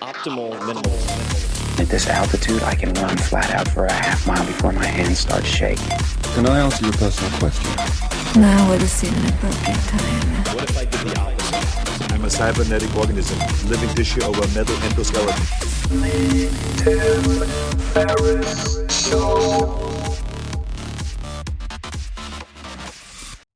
Optimal minimalism. At this altitude, I can run flat out for a half mile before my hands start shaking. Can I answer your personal question? Now would seem an appropriate time. What if I did the opposite? I'm a cybernetic organism, living tissue over a metal endoskeleton. Tim Ferriss Show.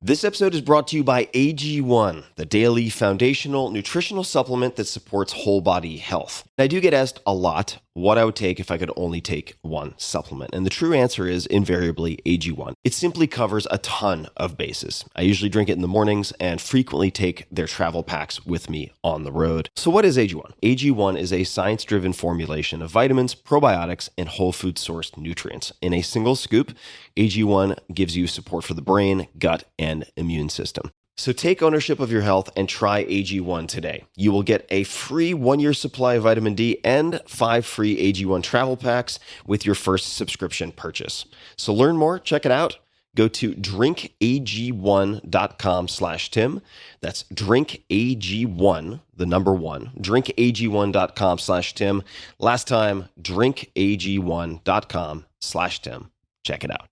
This episode is brought to you by AG1, the daily foundational nutritional supplement that supports whole body health. I do get asked a lot what I would take if I could only take one supplement. And the true answer is invariably AG1. It simply covers a ton of bases. I usually drink it in the mornings and frequently take their travel packs with me on the road. So what is AG1? AG1 is a science-driven formulation of vitamins, probiotics, and whole food sourced nutrients. In a single scoop, AG1 gives you support for the brain, gut, and immune system. So take ownership of your health and try AG1 today. You will get a free 1-year supply of vitamin D and 5 free AG1 travel packs with your first subscription purchase. So learn more, check it out. Go to drinkag1.com/Tim. That's drinkag1, the number 1, drinkag1.com/Tim. Last time, drinkag1.com/Tim. Check it out.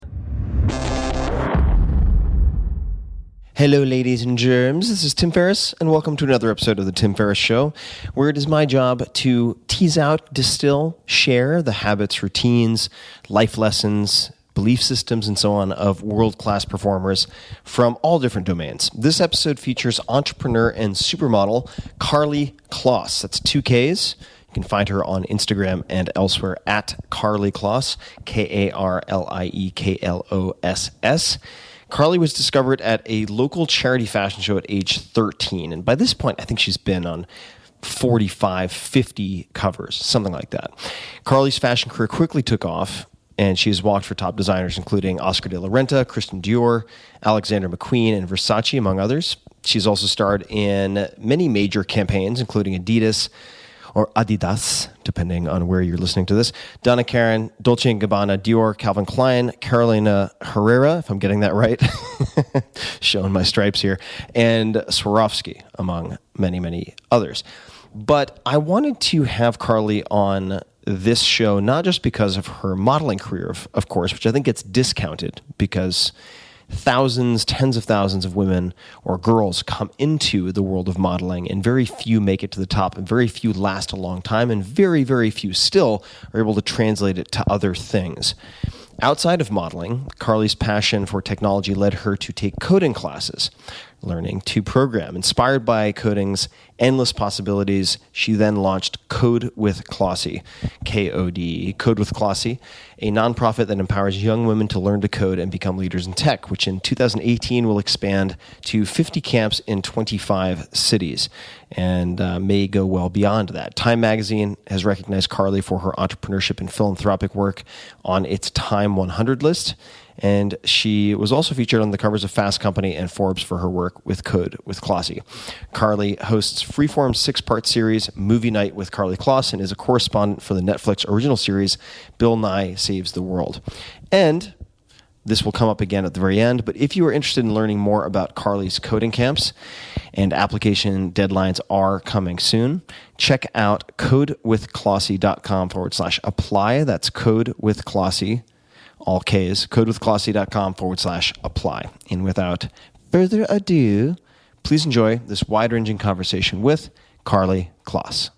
Hello, ladies and germs. This is Tim Ferriss, and welcome to another episode of The Tim Ferriss Show, where it is my job to tease out, distill, share the habits, routines, life lessons, belief systems, and so on of world-class performers from all different domains. This episode features entrepreneur and supermodel Karlie Kloss. That's 2 Ks. You can find her on Instagram and elsewhere at Karlie Kloss, KarlieKloss. Karlie was discovered at a local charity fashion show at age 13. And by this point, I think she's been on 45, 50 covers, something like that. Karlie's fashion career quickly took off, and she has walked for top designers, including Oscar de la Renta, Christian Dior, Alexander McQueen, and Versace, among others. She's also starred in many major campaigns, including Adidas, or Adidas, depending on where you're listening to this, Donna Karan, Dolce & Gabbana, Dior, Calvin Klein, Carolina Herrera, if I'm getting that right, showing my stripes here, and Swarovski, among many, many others. But I wanted to have Karlie on this show, not just because of her modeling career, of course, which I think gets discounted because thousands, tens of thousands of women or girls come into the world of modeling, and very few make it to the top, and very few last a long time, and very, very few still are able to translate it to other things. Outside of modeling, Karlie's passion for technology led her to take coding classes, learning to program. Inspired by coding's endless possibilities, she then launched Code with Klossy, K-O-D, Code with Klossy, a nonprofit that empowers young women to learn to code and become leaders in tech, which in 2018 will expand to 50 camps in 25 cities and may go well beyond that. Time magazine has recognized Karlie for her entrepreneurship and philanthropic work on its Time 100 list, and she was also featured on the covers of Fast Company and Forbes for her work with Code with Klossy. Karlie hosts Freeform's 6-part series, Movie Night with Karlie Kloss, and is a correspondent for the Netflix original series, Bill Nye Saves the World. And this will come up again at the very end, but if you are interested in learning more about Karlie's coding camps, and application deadlines are coming soon, check out codewithklossy.com/apply. That's codewithklossy, all Ks, codewithklossy.com/apply. And without further ado, please enjoy this wide-ranging conversation with Karlie Kloss.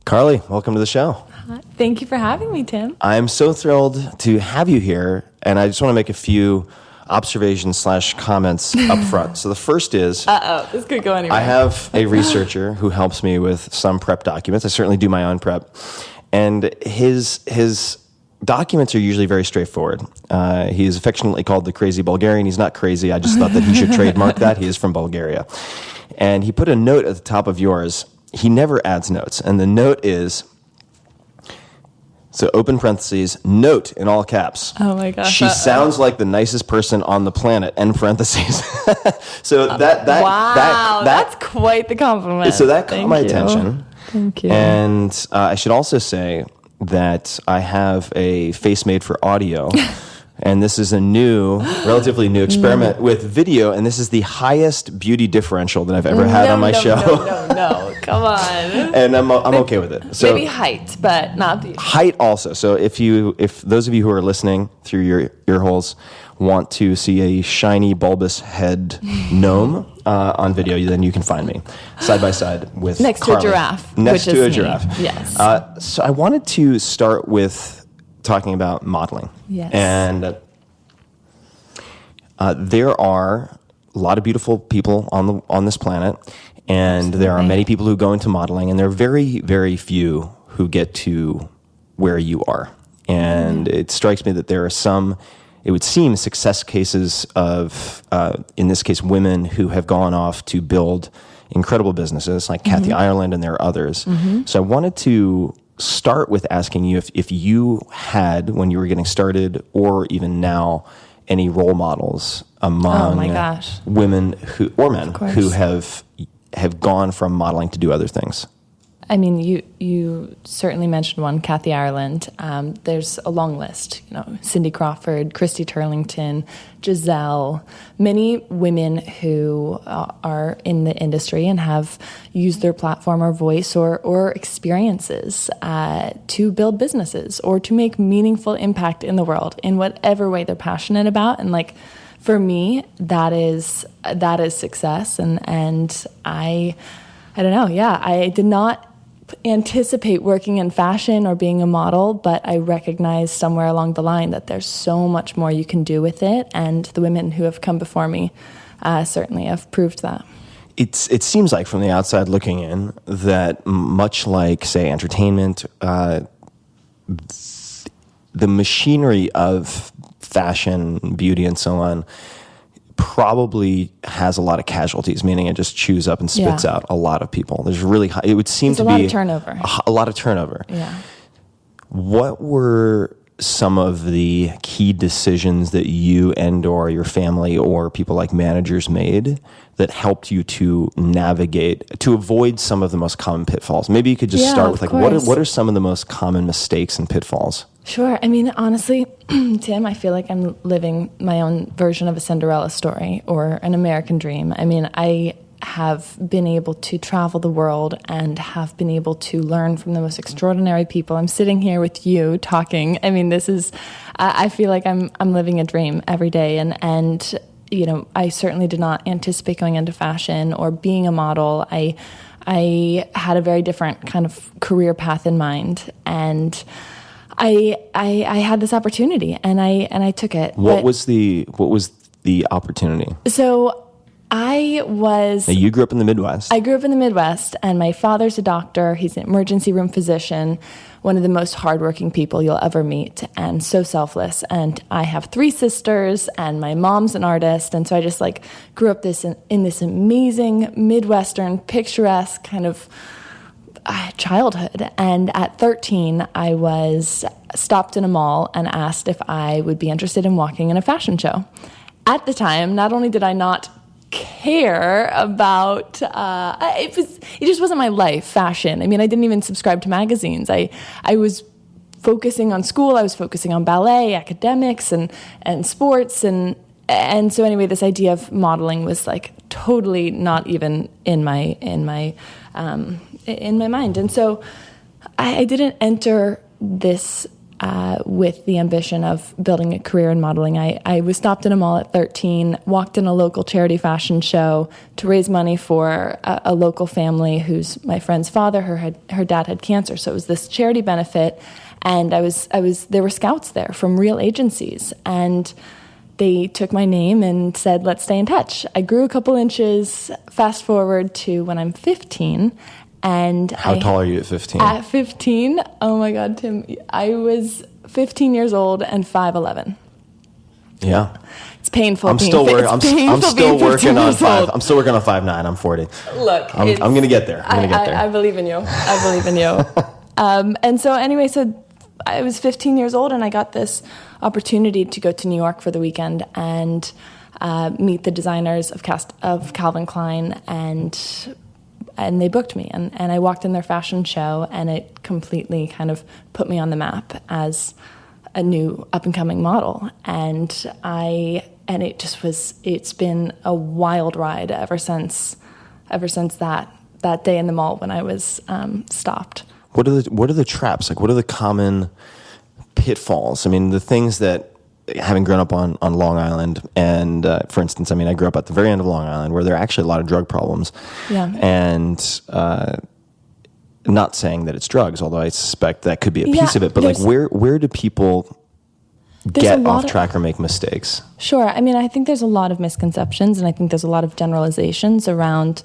Karlie, welcome to the show. Thank you for having me, Tim. I'm so thrilled to have you here, and I just want to make a few observations/comments up front. So the first is, this could go anywhere. I have a researcher who helps me with some prep documents. I certainly do my own prep, and his documents are usually very straightforward. He is affectionately called the crazy Bulgarian. He's not crazy. I just thought that he should trademark that. He is from Bulgaria, and he put a note at the top of yours. He never adds notes, and the note is, so open parentheses, note in all caps. Oh my gosh. She sounds like the nicest person on the planet, end parentheses. So that's quite the compliment. So that caught my attention. Thank you. And I should also say that I have a face made for audio And this is a new, relatively new experiment with video, and this is the highest beauty differential that I've ever had on my show. No, come on. And I'm okay with it. So maybe height, but not beauty. height also. So if those of you who are listening through your ear holes want to see a shiny bulbous head gnome on video, then you can find me side by side with next Karlie. to a giraffe. Next which to is a me. giraffe. Yes. So I wanted to start with talking about modeling. Yes. And there are a lot of beautiful people on this planet, and there are many people who go into modeling, and there are very, very few who get to where you are. And it strikes me that there are some, it would seem, success cases of, in this case, women who have gone off to build incredible businesses, like Kathy Ireland, and there are others. So I wanted to start with asking you if you had, when you were getting started, or even now, any role models among women who, or men who have gone from modeling to do other things. I mean, you certainly mentioned one, Kathy Ireland. There's a long list, Cindy Crawford, Christy Turlington, Giselle, many women who are in the industry and have used their platform or voice or experiences to build businesses or to make meaningful impact in the world in whatever way they're passionate about. And for me, that is success. And I don't know. Yeah, I did not anticipate working in fashion or being a model, but I recognized somewhere along the line that there's so much more you can do with it, and the women who have come before me certainly have proved that. It seems like, from the outside looking in, that much like, say, entertainment, the machinery of fashion, beauty, and so on probably has a lot of casualties, meaning it just chews up and spits out a lot of people. There's really high, it would seem to be a lot of turnover. A lot of turnover. Yeah. What were some of the key decisions that you and or your family or people like managers made that helped you to navigate, to avoid some of the most common pitfalls? Maybe you could just start with what are some of the most common mistakes and pitfalls? Sure. I mean, honestly, Tim, I feel like I'm living my own version of a Cinderella story or an American dream. I mean, I have been able to travel the world and have been able to learn from the most extraordinary people. I'm sitting here with you talking. I mean, this is, I feel like I'm living a dream every day. And I certainly did not anticipate going into fashion or being a model. I had a very different kind of career path in mind, and I had this opportunity, and I took it. What was the opportunity? So now, you grew up in the Midwest. I grew up in the Midwest, and my father's a doctor. He's an emergency room physician, one of the most hardworking people you'll ever meet, and so selfless. And I have 3 sisters, and my mom's an artist, and so I just grew up in this amazing Midwestern, picturesque kind of childhood. And at 13, I was stopped in a mall and asked if I would be interested in walking in a fashion show. At the time, not only did I not care about it just wasn't my life, fashion. I mean, I didn't even subscribe to magazines. I was focusing on school. I was focusing on ballet, academics, and sports, and so anyway, this idea of modeling was totally not even in my mind. And so I didn't enter this with the ambition of building a career in modeling. I was stopped in a mall at 13, walked in a local charity fashion show to raise money for a local family who's my friend's father. Her dad had cancer, so it was this charity benefit. And there were scouts there from real agencies, and they took my name and said, let's stay in touch. I grew a couple inches, fast forward to when I'm 15. And how tall are you at 15? At 15, oh my God, Tim, I was 15 years old and 5'11". Yeah. It's painful. I'm still working on 5. I'm still working on 5'9". I'm 40. Look, I'm going to get there. I believe in you. And so anyway, so I was 15 years old, and I got this opportunity to go to New York for the weekend and meet the designers of Calvin Klein, and they booked me, and I walked in their fashion show, and it completely kind of put me on the map as a new up and coming model. And it's been a wild ride ever since that day in the mall when I was stopped. What are the traps? Like, what are the common pitfalls? I mean, the things that, having grown up on Long Island, and for instance, I mean, I grew up at the very end of Long Island where there are actually a lot of drug problems. Yeah. And not saying that it's drugs, although I suspect that could be a piece of it. But like, where do people get off track or make mistakes? Sure. I mean, I think there's a lot of misconceptions, and I think there's a lot of generalizations around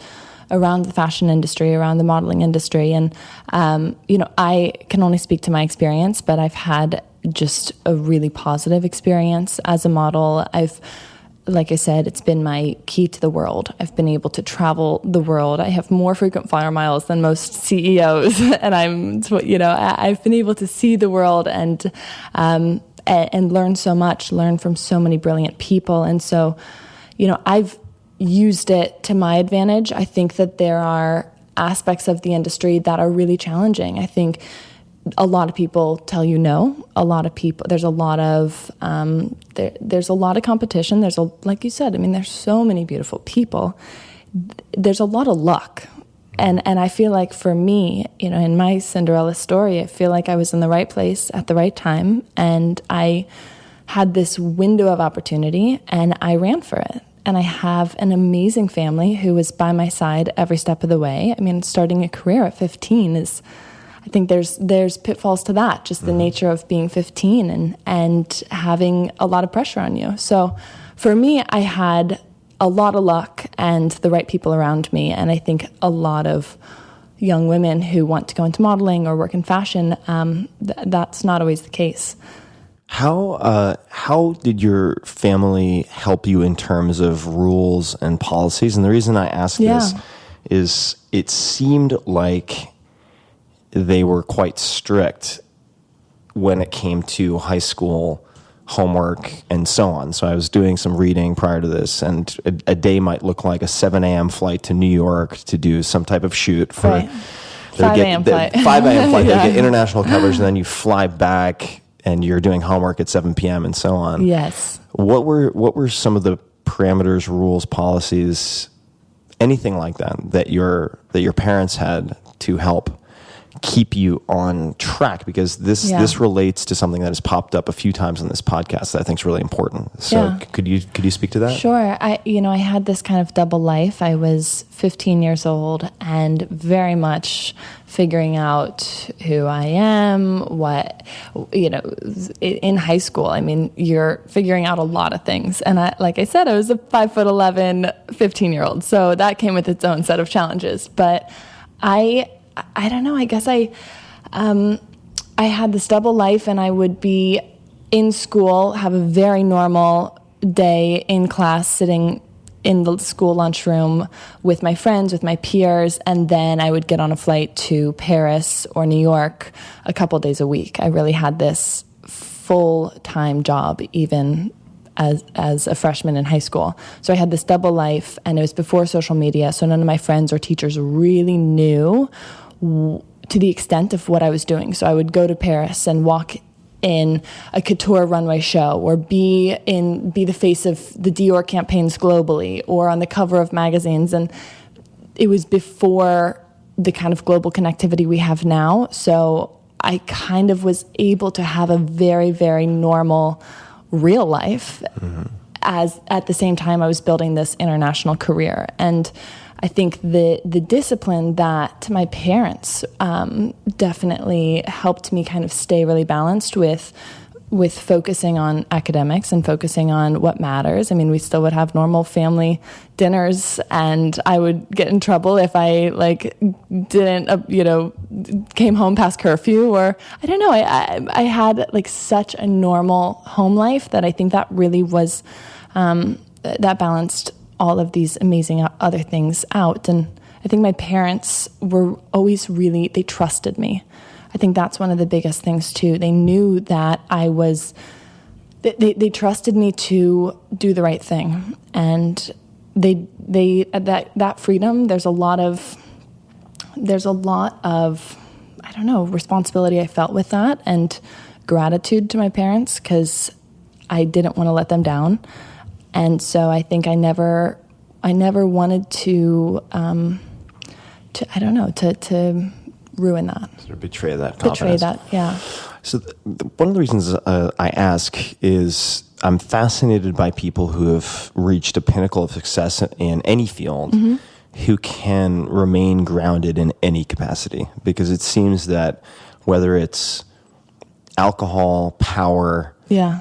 the fashion industry, around the modeling industry. And, I can only speak to my experience, but I've had just a really positive experience as a model. Like I said, it's been my key to the world. I've been able to travel the world. I have more frequent flyer miles than most CEOs, and I've been able to see the world and learn so much, learn from so many brilliant people. And so, I've used it to my advantage. I think that there are aspects of the industry that are really challenging. I think a lot of people tell you no. A lot of people. There's a lot of there's a lot of competition. Like you said. I mean, there's so many beautiful people. There's a lot of luck, and I feel like for me, in my Cinderella story, I feel like I was in the right place at the right time, and I had this window of opportunity, and I ran for it. And I have an amazing family who was by my side every step of the way. I mean, starting a career at 15 is, I think there's pitfalls to that, just the nature of being 15 and having a lot of pressure on you. So for me, I had a lot of luck and the right people around me. And I think a lot of young women who want to go into modeling or work in fashion, that's not always the case. How did your family help you in terms of rules and policies? And the reason I ask this is it seemed like they were quite strict when it came to high school homework and so on. So I was doing some reading prior to this, and a day might look like a 7 a.m. flight to New York to do some type of shoot for 5 a.m. flight. 5 a.m. flight. They get international coverage, and then you fly back and you're doing homework at 7 p.m. and so on. Yes. What were some of the parameters, rules, policies, anything like that your parents had to help keep you on track? Because this relates to something that has popped up a few times on this podcast that I think is really important. So could you speak to that? Sure. I had this kind of double life. I was 15 years old and very much figuring out who I am, in high school. I mean, you're figuring out a lot of things. And like I said, I was a 5'11", 15-year-old. So that came with its own set of challenges. But I don't know, I guess I had this double life, and I would be in school, have a very normal day in class, sitting in the school lunchroom with my friends, with my peers, and then I would get on a flight to Paris or New York a couple days a week. I really had this full-time job, even as a freshman in high school. So I had this double life, and it was before social media, so none of my friends or teachers really knew to the extent of what I was doing. So I would go to Paris and walk in a couture runway show, or be the face of the Dior campaigns globally, or on the cover of magazines. And it was before the kind of global connectivity we have now. So I kind of was able to have a very, very normal real life, as at the same time I was building this international career. And I think the discipline that my parents definitely helped me kind of stay really balanced with focusing on academics and focusing on what matters. I mean, we still would have normal family dinners, and I would get in trouble if I didn't, came home past curfew, or I don't know. I had such a normal home life that I think that really was that balanced all of these amazing other things out. And I think my parents were always they trusted me. I think that's one of the biggest things too. They knew that they trusted me to do the right thing. And that freedom, there's a lot of, I don't know, responsibility I felt with that. And gratitude to my parents because I didn't want to let them down. And so I think I never wanted to ruin that. Sort of betray that confidence. Betray that, yeah. So one of the reasons I ask is I'm fascinated by people who have reached a pinnacle of success in any field who can remain grounded in any capacity, because it seems that whether it's alcohol, power,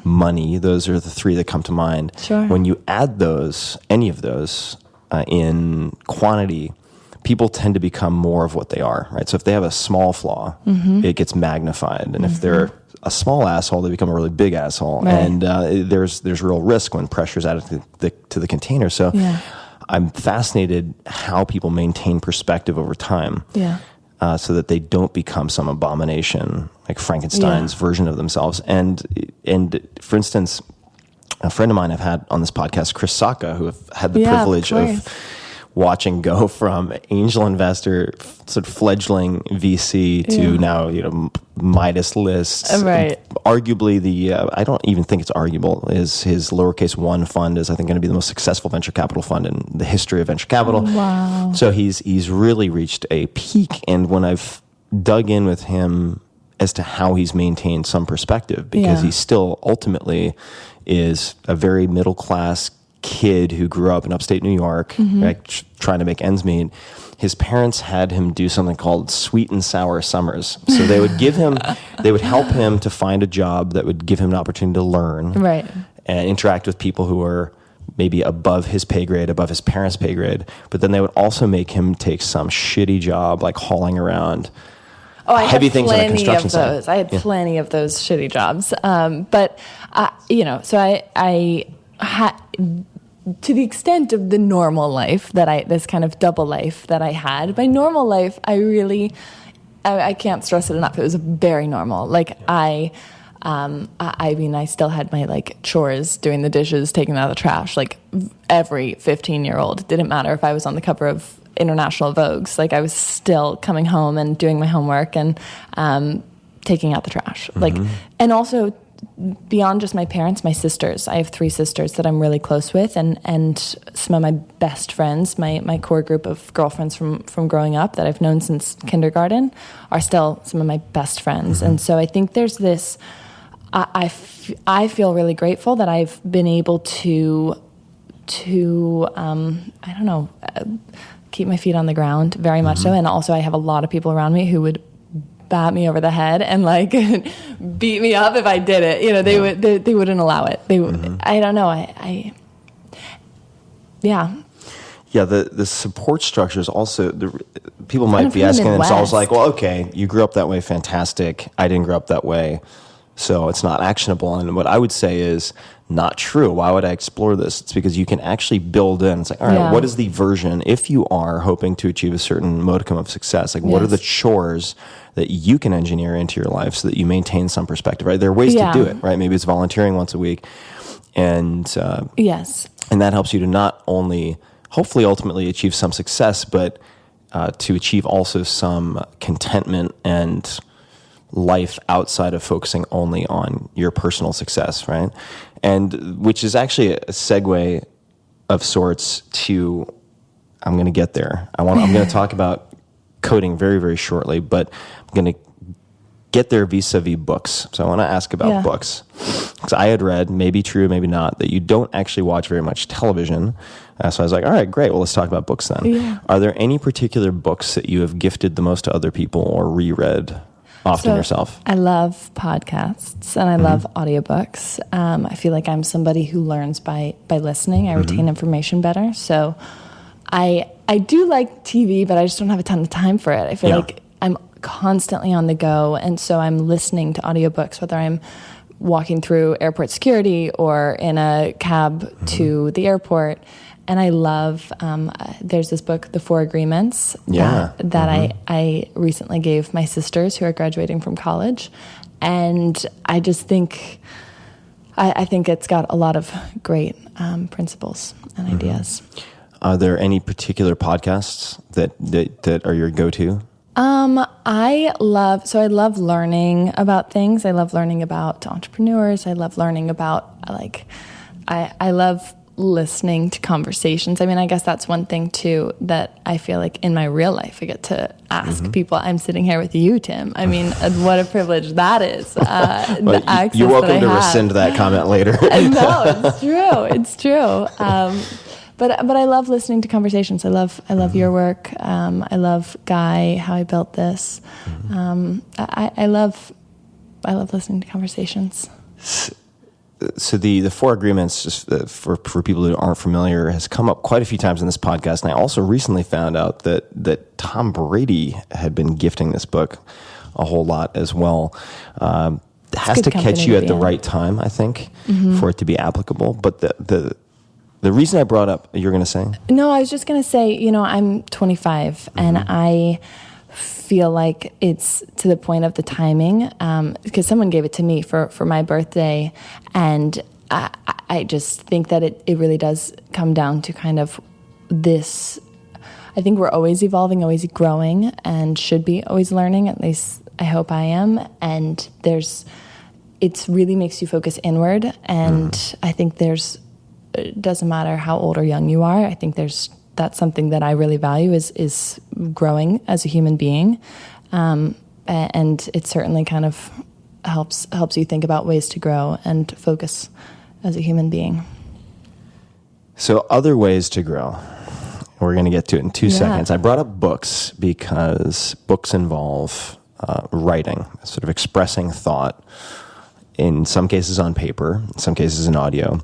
money, those are the three that come to mind. Sure. When you add any of those in quantity, people tend to become more of what they are, right? So if they have a small flaw, it gets magnified. And if they're a small asshole, they become a really big asshole. Right. And there's real risk when pressure's added to the container. So I'm fascinated how people maintain perspective over time. Yeah. So that they don't become some abomination, like Frankenstein's version of themselves. And for instance, a friend of mine I've had on this podcast, Chris Sacca, who have had the privilege of watching go from angel investor, sort of fledgling VC to now, Midas lists. Right. Arguably I don't even think it's arguable, is his lowercase one fund is I think going to be the most successful venture capital fund in the history of venture capital. Wow. So he's really reached a peak. And when I've dug in with him as to how he's maintained some perspective, because he still ultimately is a very middle class kid who grew up in upstate New York, right, trying to make ends meet. His parents had him do something called sweet and sour summers. So they would help him to find a job that would give him an opportunity to learn, right, and interact with people who were maybe above his pay grade, above his parents' pay grade. But then they would also make him take some shitty job, like hauling around heavy things on a construction site. I had plenty of those shitty jobs. So I had, to the extent of the normal life this kind of double life that I had, my normal life, I can't stress it enough. It was very normal. Like I still had my like chores, doing the dishes, taking out the trash, like every 15-year-old. It didn't matter if I was on the cover of International Vogues. Like I was still coming home and doing my homework and taking out the trash. Like, and also beyond just my parents, my sisters. I have 3 sisters that I'm really close with, and some of my best friends, my core group of girlfriends from growing up that I've known since kindergarten, are still some of my best friends. And so I think there's this. I feel really grateful that I've been able to keep my feet on the ground, very much so. And also I have a lot of people around me who would bat me over the head and like beat me up if I did it. They wouldn't allow it. They I don't know. Yeah, the support structures also, people might be asking themselves like, well, okay, you grew up that way, fantastic. I didn't grow up that way, so it's not actionable. And what I would say is not true. Why would I explore this? It's because you can actually build in. It's like, all right, what is the version, if you are hoping to achieve a certain modicum of success, like what are the chores that you can engineer into your life so that you maintain some perspective, right? There are ways to do it, right? Maybe it's volunteering once a week. And and that helps you to not only hopefully ultimately achieve some success, but to achieve also some contentment and life outside of focusing only on your personal success, right? And which is actually a segue of sorts to, I'm going to get there. I'm going to talk about coding very, very shortly, but I'm going to get there vis-a-vis books. So I want to ask about books. Because I had read, maybe true, maybe not, that you don't actually watch very much television. So I was like, all right, great. Well, let's talk about books then. Yeah. Are there any particular books that you have gifted the most to other people or reread often yourself? I love podcasts and I love audiobooks. I feel like I'm somebody who learns by listening. I retain information better. So I do like TV, but I just don't have a ton of time for it. I feel like I'm constantly on the go, and so I'm listening to audiobooks, whether I'm walking through airport security or in a cab to the airport. And I love, there's this book, The 4 Agreements, that I recently gave my sisters who are graduating from college. And I just think, I think it's got a lot of great principles and ideas. Are there any particular podcasts that are your go-to? I love learning about things. I love learning about entrepreneurs. I love learning about, I love listening to conversations. I mean, I guess that's one thing too that I feel like in my real life I get to ask people. I'm sitting here with you, Tim. I mean, what a privilege that is. The access You're welcome that I to have. rescind that comment later. No, it's true. It's true. But I love listening to conversations. I love your work. I love Guy, how I built this. I love listening to conversations. So the four agreements, just for people who aren't familiar, has come up quite a few times in this podcast. And I also recently found out that Tom Brady had been gifting this book a whole lot as well. It has to catch you at the right time, I think, for it to be applicable. But the reason I brought up, you're going to say? No, I was just going to say, I'm 25 and I feel like it's to the point of the timing, because someone gave it to me for my birthday, and I just think that it really does come down to kind of this. I think we're always evolving, always growing, and should be always learning. At least I hope I am. And it really makes you focus inward. And I think it doesn't matter how old or young you are. I think that's something that I really value is growing as a human being. And it certainly kind of helps you think about ways to grow and focus as a human being. So other ways to grow. We're going to get to it in 2 seconds. I brought up books because books involve writing, sort of expressing thought, in some cases on paper, in some cases in audio.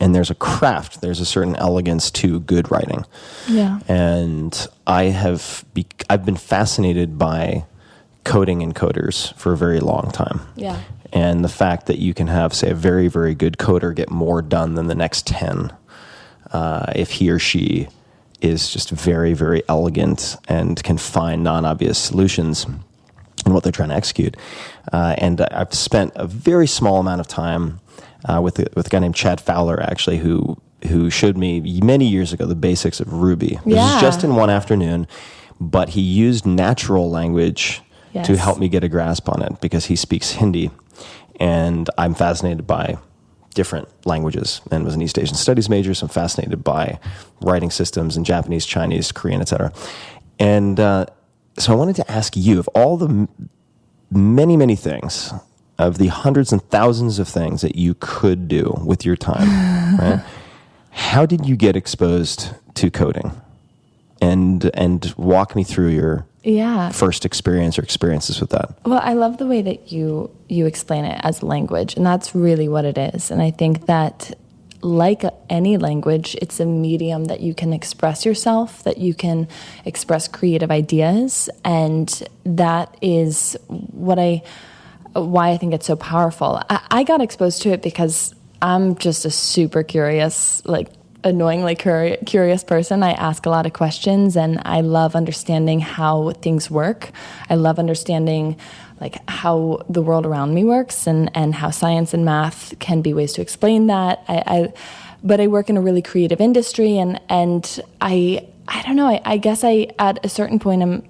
And there's a craft, there's a certain elegance to good writing. Yeah. And I've been fascinated by coding and coders for a very long time. Yeah. And the fact that you can have, say, a very, very good coder get more done than the next 10 if he or she is just very, very elegant and can find non-obvious solutions in what they're trying to execute. And I've spent a very small amount of time with a guy named Chad Fowler, actually, who showed me many years ago the basics of Ruby. This was just in one afternoon, but he used natural language to help me get a grasp on it because he speaks Hindi, and I'm fascinated by different languages and was an East Asian Studies major, so I'm fascinated by writing systems in Japanese, Chinese, Korean, etc. And so I wanted to ask you, of all the many, many things, of the hundreds and thousands of things that you could do with your time, right? How did you get exposed to coding? And walk me through your first experience or experiences with that. Well, I love the way that you explain it as language, and that's really what it is. And I think that, like any language, it's a medium that you can express yourself, that you can express creative ideas, and that is why I think it's so powerful. I got exposed to it because I'm just a super curious, annoyingly curious person. I ask a lot of questions, and I love understanding how things work. I love understanding how the world around me works and how science and math can be ways to explain that. But I work in a really creative industry, and I don't know, I guess at a certain point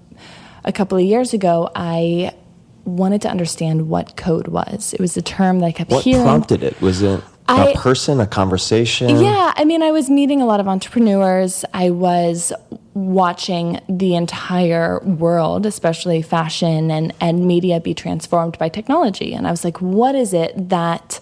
a couple of years ago, I wanted to understand what code was. It was a term that I kept hearing. What prompted it? Was it a person, a conversation? Yeah, I mean, I was meeting a lot of entrepreneurs. I was watching the entire world, especially fashion and media, be transformed by technology. And I was like, what is it that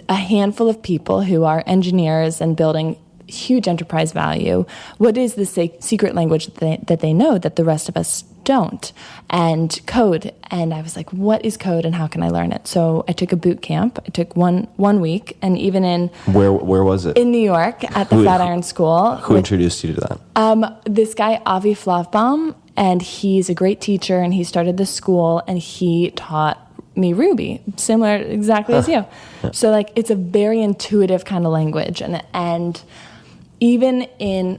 a handful of people who are engineers and building huge enterprise value, what is the secret language that they know that the rest of us don't? And code. And I was like, what is code and how can I learn it? So I took a boot camp. I took one week, and even in... Where was it? In New York at the Flatiron School. Who introduced you to that? This guy, Avi Flavbaum, and he's a great teacher, and he started this school, and he taught me Ruby, similar exactly as you. Yeah. So it's a very intuitive kind of language, and even in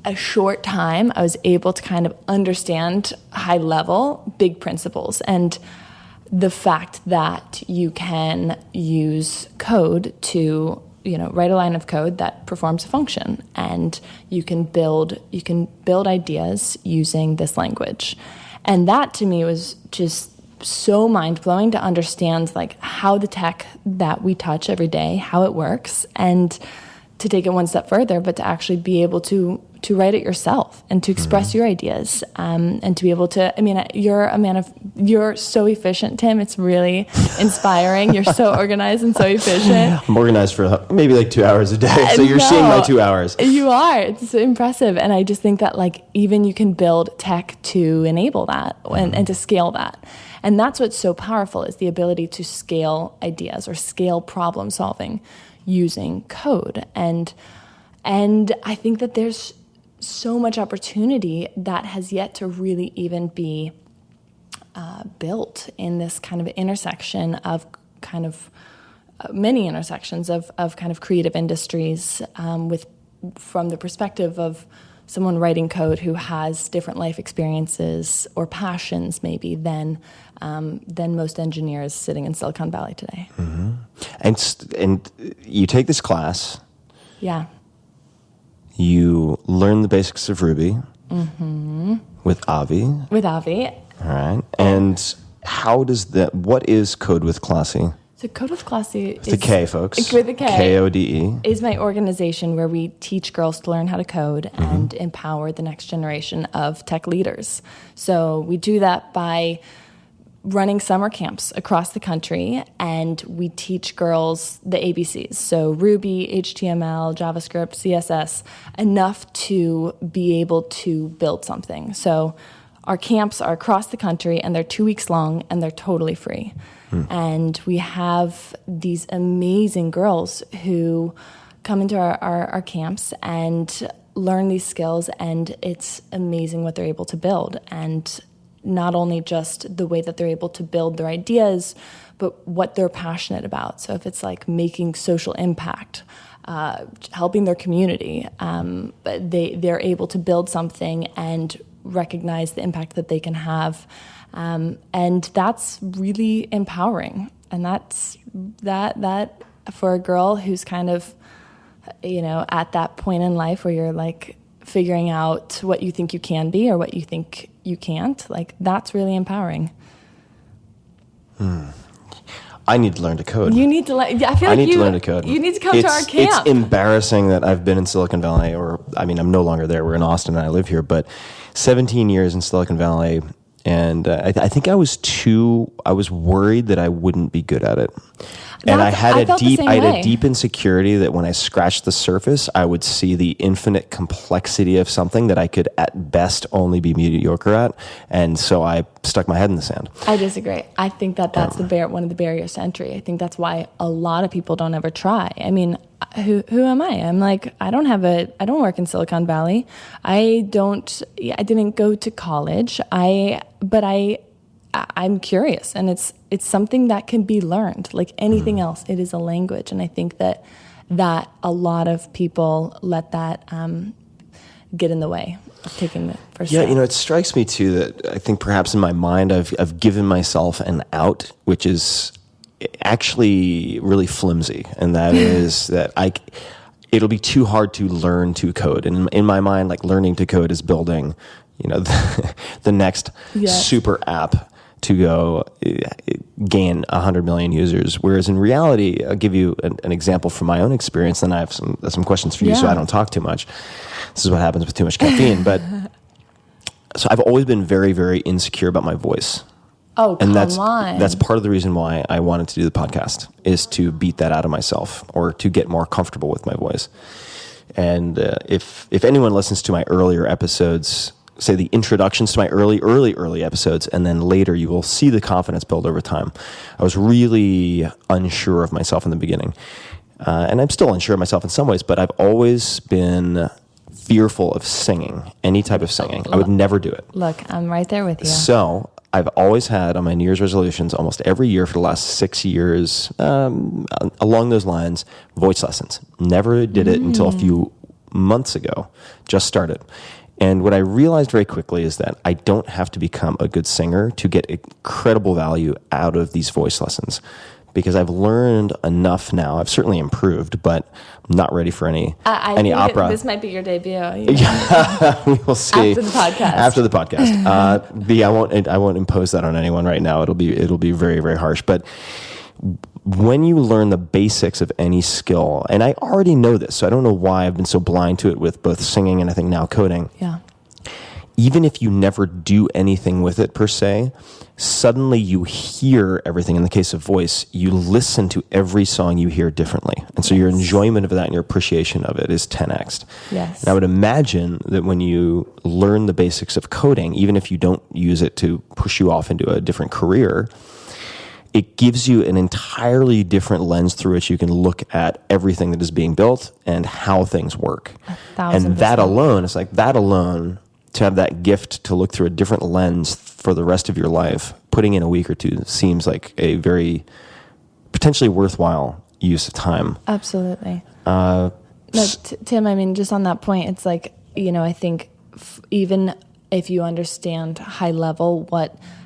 a short time, I was able to kind of understand high level, big principles. And the fact that you can use code to write a line of code that performs a function, and you can build ideas using this language. And that to me was just so mind-blowing to understand like how the tech that we touch every day, how it works, and to take it one step further, but to actually be able to write it yourself and to express your ideas, and to be able to, you're so efficient, Tim. It's really inspiring. You're so organized and so efficient. I'm organized for maybe like 2 hours a day. So you're seeing my 2 hours. You are. It's impressive. And I just think that like even you can build tech to enable that and to scale that. And that's what's so powerful, is the ability to scale ideas or scale problem solving using code. And I think that there's so much opportunity that has yet to really even be built in this kind of intersection of kind of many intersections of kind of creative industries, from the perspective of someone writing code who has different life experiences or passions maybe than most engineers sitting in Silicon Valley today. Mm-hmm. And you take this class. Yeah. You learn the basics of Ruby with Avi. With Avi. All right. And what is Code with Kloss? So Code with Kloss is... The K, folks. With the K. KODE. Is my organization where we teach girls to learn how to code and empower the next generation of tech leaders. So we do that by running summer camps across the country, and we teach girls the ABCs. So Ruby, HTML, JavaScript, CSS, enough to be able to build something. So our camps are across the country, and they're 2 weeks long, and they're totally free. And we have these amazing girls who come into our camps and learn these skills, and it's amazing what they're able to build. And not only just the way that they're able to build their ideas, but what they're passionate about. So if it's like making social impact, helping their community, but they're able to build something and recognize the impact that they can have. And that's really empowering. And that's that for a girl who's kind of, at that point in life where you're like figuring out what you think you can be or what you think you can't, like that's really empowering. I need to learn to code. You need to learn. I feel like need to learn to code. You need to come to our camp. It's embarrassing that I've been in Silicon Valley, I'm no longer there. We're in Austin and I live here, but 17 years in Silicon Valley. And I think I was worried that I wouldn't be good at it. And I had a deep insecurity that when I scratched the surface, I would see the infinite complexity of something that I could at best only be mediocre at. And so I stuck my head in the sand. I disagree. I think that's one of the barriers to entry. I think that's why a lot of people don't ever try. I mean, who am I? I'm like, I don't work in Silicon Valley. I didn't go to college. But I'm curious, and it's something that can be learned like anything else. It is a language, and I think that a lot of people let that get in the way of taking the first step. It strikes me too that I think perhaps in my mind I've given myself an out, which is actually really flimsy, and that is that it'll be too hard to learn to code. And in my mind, like learning to code is building the next super app to go gain 100 million users. Whereas in reality, I'll give you an example from my own experience, and I have some questions for you so I don't talk too much. This is what happens with too much caffeine. But so I've always been very, very insecure about my voice. Oh, and come on. That's part of the reason why I wanted to do the podcast, is to beat that out of myself or to get more comfortable with my voice. And if anyone listens to my earlier episodes, say the introductions to my early episodes, and then later you will see the confidence build over time. I was really unsure of myself in the beginning. And I'm still unsure of myself in some ways, but I've always been fearful of singing, any type of singing. I would never do it. Look, I'm right there with you. So I've always had on my New Year's resolutions almost every year for the last 6 years, along those lines, voice lessons. Never did it until a few months ago, just started. And what I realized very quickly is that I don't have to become a good singer to get incredible value out of these voice lessons. because I've learned enough now. I've certainly improved, but I'm not ready for any think opera. This might be your debut. We will see After the podcast. After the podcast. I won't impose that on anyone right now. It'll be very, very harsh. But when you learn the basics of any skill, and I already know this, so I don't know why I've been so blind to it with both singing and I think now coding. Yeah. Even if you never do anything with it per se, suddenly you hear everything. In the case of voice, you listen to every song you hear differently. And so your enjoyment of that and your appreciation of it is 10x'd. Yes. And I would imagine that when you learn the basics of coding, even if you don't use it to push you off into a different career, it gives you an entirely different lens through which you can look at everything that is being built and how things work. 1,000%. And that alone, it's like that alone, to have that gift to look through a different lens for the rest of your life, putting in a week or two seems like a very potentially worthwhile use of time. Absolutely. Tim, I mean, just on that point, it's like, I think even if you understand high level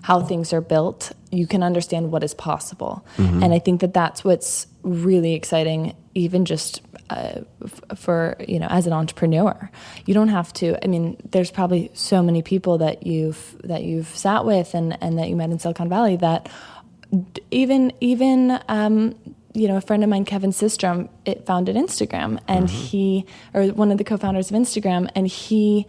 how things are built, you can understand what is possible. Mm-hmm. And I think that's what's really exciting, even just for, as an entrepreneur. You don't have to, there's probably so many people that you've sat with and that you met in Silicon Valley that even a friend of mine, Kevin Systrom, founded Instagram, and one of the co-founders of Instagram, and he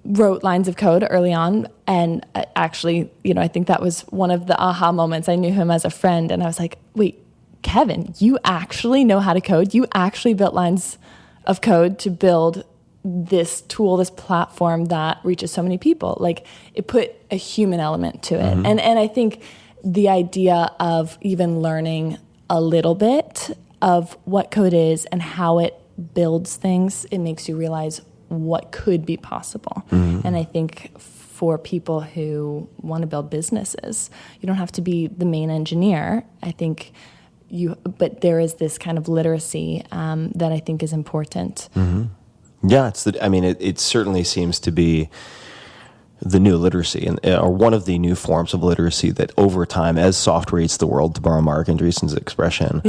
wrote lines of code early on, and actually, I think that was one of the aha moments. I knew him as a friend, and I was like, wait, Kevin, you actually know how to code? You actually built lines of code to build this tool, this platform that reaches so many people. Like, it put a human element to it. And I think the idea of even learning a little bit of what code is and how it builds things, it makes you realize what could be possible. And I think for people who want to build businesses, you don't have to be the main engineer. I think but there is this kind of literacy that I think is important. Yeah, it certainly seems to be the new literacy, or one of the new forms of literacy that over time, as software eats the world, to borrow Mark Andreessen's expression,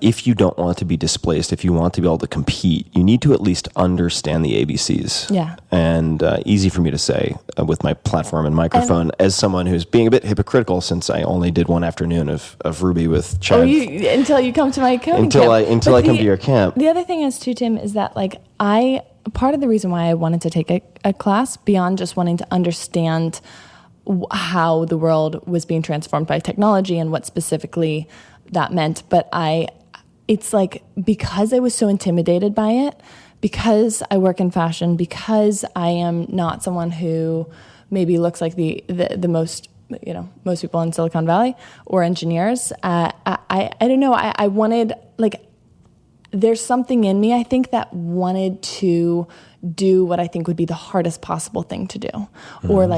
if you don't want to be displaced, if you want to be able to compete, you need to at least understand the ABCs. Yeah. And easy for me to say with my platform and microphone, as someone who's being a bit hypocritical, since I only did one afternoon of Ruby with Chad. Until you come to my coding camp. Until I come to your camp. The other thing is too, Tim, is that part of the reason why I wanted to take a class, beyond just wanting to understand how the world was being transformed by technology and what specifically that meant, but it's like, because I was so intimidated by it, because I work in fashion, because I am not someone who maybe looks like the most, most people in Silicon Valley or engineers, I don't know, I wanted, there's something in me, I think, that wanted to do what I think would be the hardest possible thing to do. Or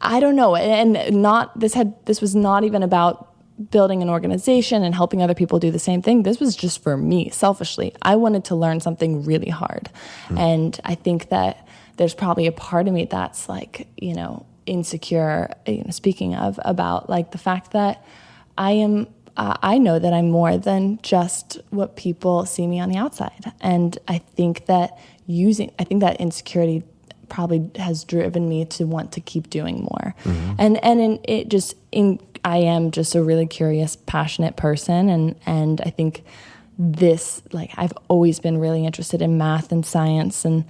I don't know, and this was not even about building an organization and helping other people do the same thing. This was just for me, selfishly. I wanted to learn something really hard. And I think that there's probably a part of me that's insecure, speaking of, about the fact that I know that I'm more than just what people see me on the outside. And I think that insecurity probably has driven me to want to keep doing more. I am just a really curious, passionate person, and I think I've always been really interested in math and science, and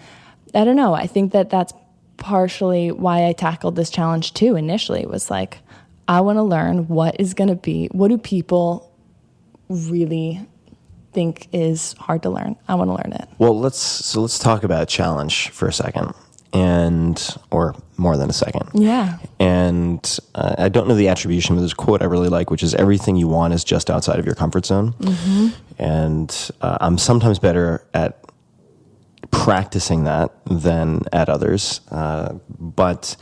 I don't know, I think that that's partially why I tackled this challenge too. Initially, it was I want to learn what do people really think is hard to learn. I want to learn it. Well, let's talk about challenge for a second. Or more than a second. Yeah. And I don't know the attribution, but there's a quote I really like, which is, everything you want is just outside of your comfort zone. And I'm sometimes better at practicing that than at others. But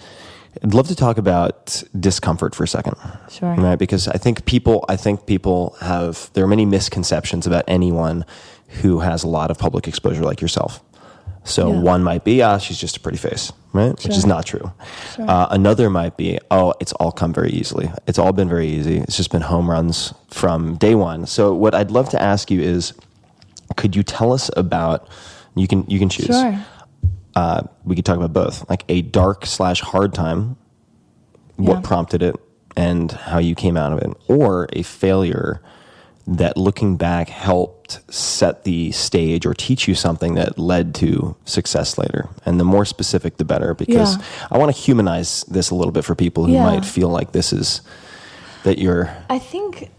I'd love to talk about discomfort for a second. Sure. Right? Because I think people there are many misconceptions about anyone who has a lot of public exposure like yourself. So one might be, she's just a pretty face, right? Which is not true. Sure. Another might be, it's all come very easily. It's all been very easy. It's just been home runs from day one. So what I'd love to ask you is, could you tell us about, you can choose. Sure. We could talk about both, like a dark/hard time, what prompted it and how you came out of it, or a failure that looking back helped set the stage or teach you something that led to success later. And the more specific, the better, because I want to humanize this a little bit for people who might feel like this is, that you're... I think,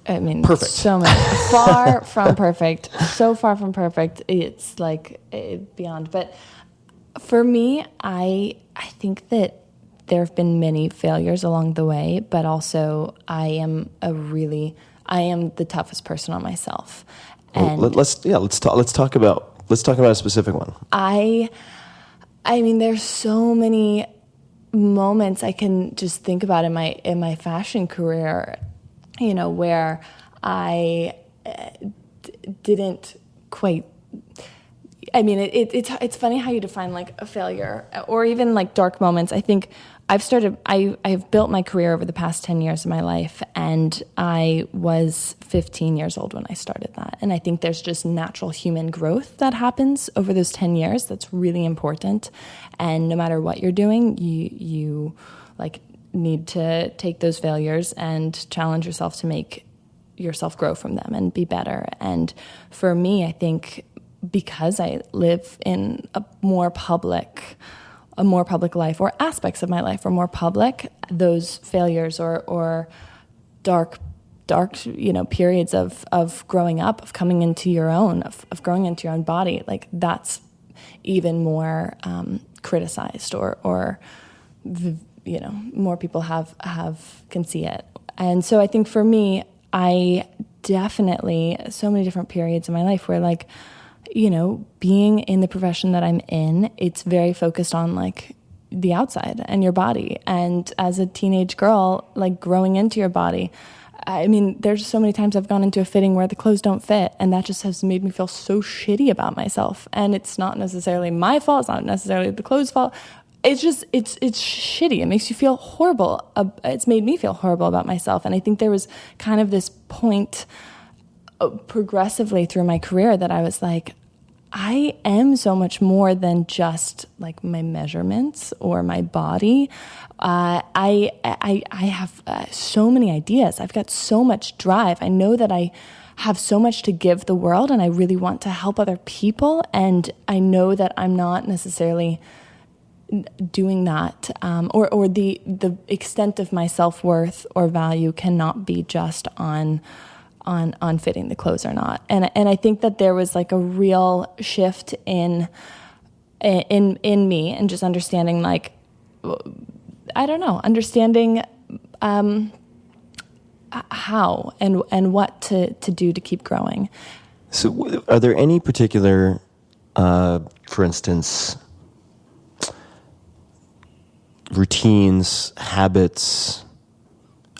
perfect. So much, far from perfect, so far from perfect, it's like beyond. But for me, I think that there have been many failures along the way, but also I am the toughest person on myself. And let's talk about a specific one. I mean, there's so many moments I can just think about in my fashion career, where I didn't quite. I mean, it's funny how you define like a failure or even like dark moments. I think I've built my career over the past 10 years of my life, and I was 15 years old when I started that. And I think there's just natural human growth that happens over those 10 years that's really important. And no matter what you're doing, you like need to take those failures and challenge yourself to make yourself grow from them and be better. And for me, I think because I live in a more public life, or aspects of my life are more public, those failures or dark periods of growing up, of coming into your own, of growing into your own body, like that's even more criticized or more people can see it. And so I think for me, I definitely, so many different periods in my life where like, being in the profession that I'm in, it's very focused on like the outside and your body. And as a teenage girl, like growing into your body, I mean, there's so many times I've gone into a fitting where the clothes don't fit, and that just has made me feel so shitty about myself. And it's not necessarily my fault. It's not necessarily the clothes' fault. It's just, it's shitty. It makes you feel horrible. It's made me feel horrible about myself. And I think there was kind of this point progressively through my career that I was like, I am so much more than just like my measurements or my body. I have so many ideas. I've got so much drive. I know that I have so much to give the world, and I really want to help other people. And I know that I'm not necessarily doing that, or the extent of my self-worth or value cannot be just on fitting the clothes or not. And I think that there was like a real shift in me, and just understanding like, understanding how and what to do to keep growing. So are there any particular, for instance, routines, habits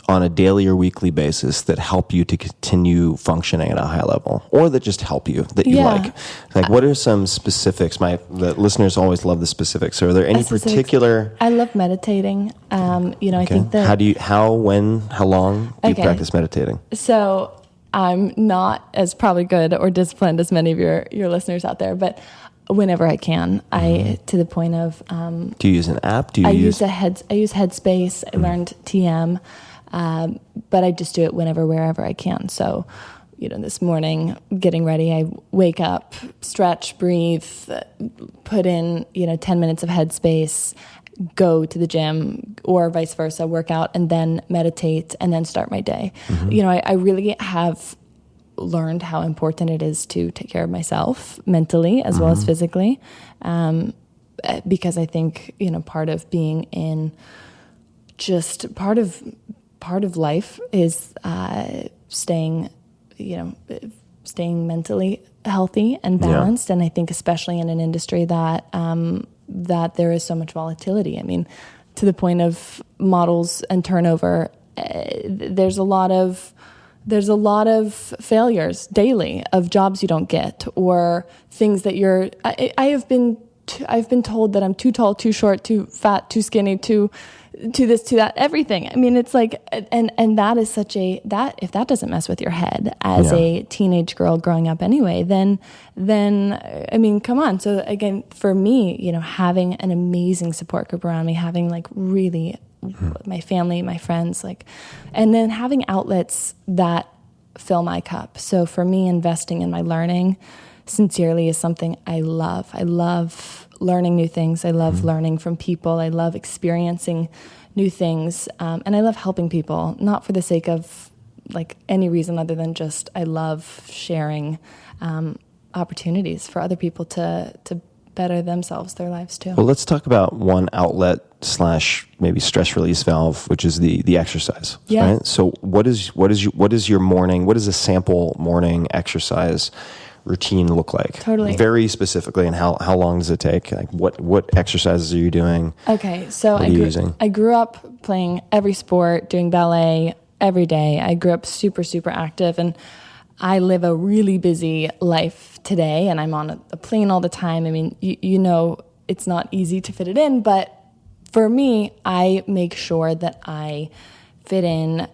on a daily or weekly basis that help you to continue functioning at a high level, or that just help you, that you like? Like, what are some specifics? The listeners always love the specifics. So are there any particular... I love meditating. I think that... how long do you practice meditating? So I'm not as probably good or disciplined as many of your listeners out there, but whenever I can, to the point of... do you use an app? I use Headspace. I learned TM. But I just do it wherever I can. So, this morning, getting ready, I wake up, stretch, breathe, put in, 10 minutes of Headspace, go to the gym, or vice versa, work out, and then meditate, and then start my day. Mm-hmm. I really have learned how important it is to take care of myself mentally as well as physically, because I think, part of being in just part of life is staying mentally healthy and balanced. And I think especially in an industry that there is so much volatility. I mean, to the point of models and turnover, there's a lot of there's a lot of failures daily of jobs you don't get or things that I've been told that I'm too tall, too short, too fat, too skinny, too this, to that, everything. I mean, it's like, and that is if that doesn't mess with your head as a teenage girl growing up anyway, then, I mean, come on. So again, for me, having an amazing support group around me, having like really my family, my friends, like, and then having outlets that fill my cup. So for me, investing in my learning sincerely is something I love. I love learning new things. I love learning from people. I love experiencing new things. And I love helping people, not for the sake of like any reason other than just I love sharing opportunities for other people to better themselves, their lives too. Well, let's talk about one outlet / maybe stress release valve, which is the exercise. Yeah. Right? So what is your morning? What does a sample morning exercise routine look like? Totally. Very specifically, and how long does it take? Like what exercises are you doing? Okay, so I grew up playing every sport, doing ballet every day. I grew up super, super active, and I live a really busy life today, and I'm on a plane all the time. I mean, you know, it's not easy to fit it in, but for me, I make sure that I fit in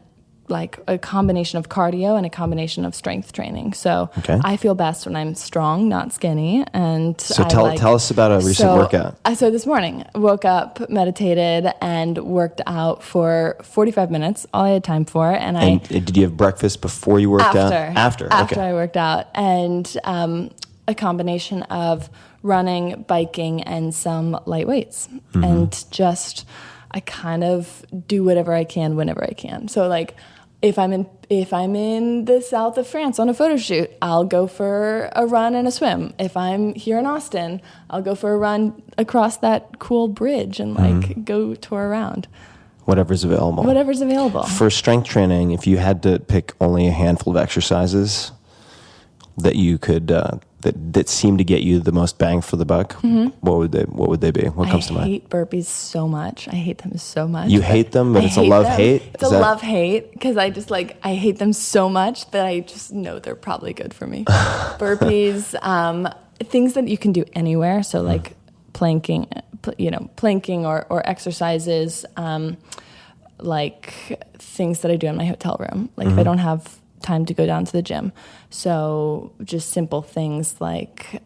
like a combination of cardio and a combination of strength training. So I feel best when I'm strong, not skinny. And so tell us about a recent workout. So this morning, woke up, meditated, and worked out for 45 minutes, all I had time for. And did you have breakfast before you worked out? After I worked out. And a combination of running, biking, and some light weights. And just, I kind of do whatever I can whenever I can. So like, if I'm in the south of France on a photo shoot, I'll go for a run and a swim. If I'm here in Austin, I'll go for a run across that cool bridge and like go tour around. Whatever's available. For strength training, if you had to pick only a handful of exercises that you could that seem to get you the most bang for the buck, what would they be? What comes to mind? I hate burpees so much. I hate them so much. You hate them, but it's a love-hate? It's a love-hate because I just like, I hate them so much that I just know they're probably good for me. Burpees, things that you can do anywhere. So like planking or exercises, like things that I do in my hotel room. Like if I don't have time to go down to the gym. So just simple things like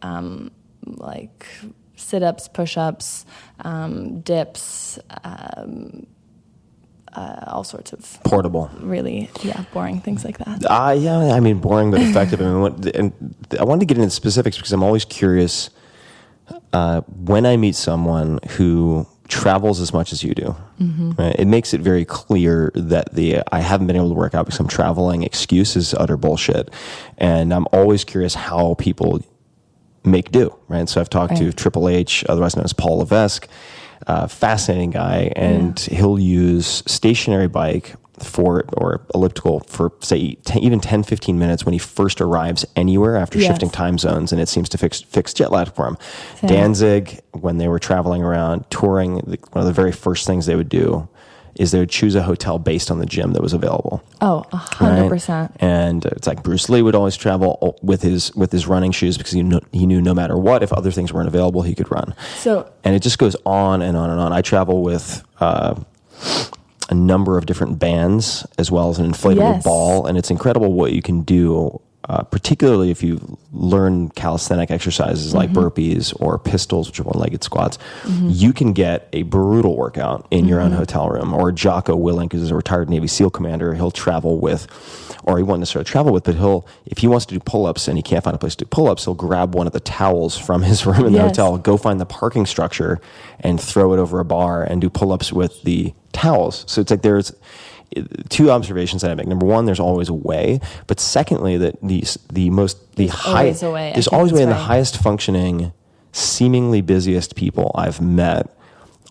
sit-ups, push-ups, dips, all sorts of portable, really, boring things like that. I mean, boring but effective. I wanted to get into specifics because I'm always curious when I meet someone who travels as much as you do. Right? It makes it very clear that I haven't been able to work out because I'm traveling excuse is utter bullshit. And I'm always curious how people make do, right? So I've talked to Triple H, otherwise known as Paul Levesque, fascinating guy, and he'll use stationary bike or elliptical for say even 10-15 minutes when he first arrives anywhere after shifting time zones, and it seems to fix jet lag for him. Same. Danzig, when they were traveling around touring, one of the very first things they would do is they would choose a hotel based on the gym that was available. Oh, 100%. Right? And it's like Bruce Lee would always travel with his running shoes because he knew no matter what, if other things weren't available, he could run. And it just goes on and on and on. I travel with a number of different bands as well as an inflatable ball, and it's incredible what you can do, particularly if you learn calisthenic exercises like burpees or pistols, which are one-legged squats. You can get a brutal workout in your own hotel room. Or Jocko Willink, who's a retired Navy SEAL commander, he'll travel with, or he won't necessarily travel with, but if he wants to do pull-ups and he can't find a place to do pull-ups, he'll grab one of the towels from his room in the hotel, go find the parking structure and throw it over a bar and do pull-ups with the towels. So it's like there's two observations that I make. Number one, there's always a way, but secondly, that there's always a way in the highest functioning, seemingly busiest people I've met,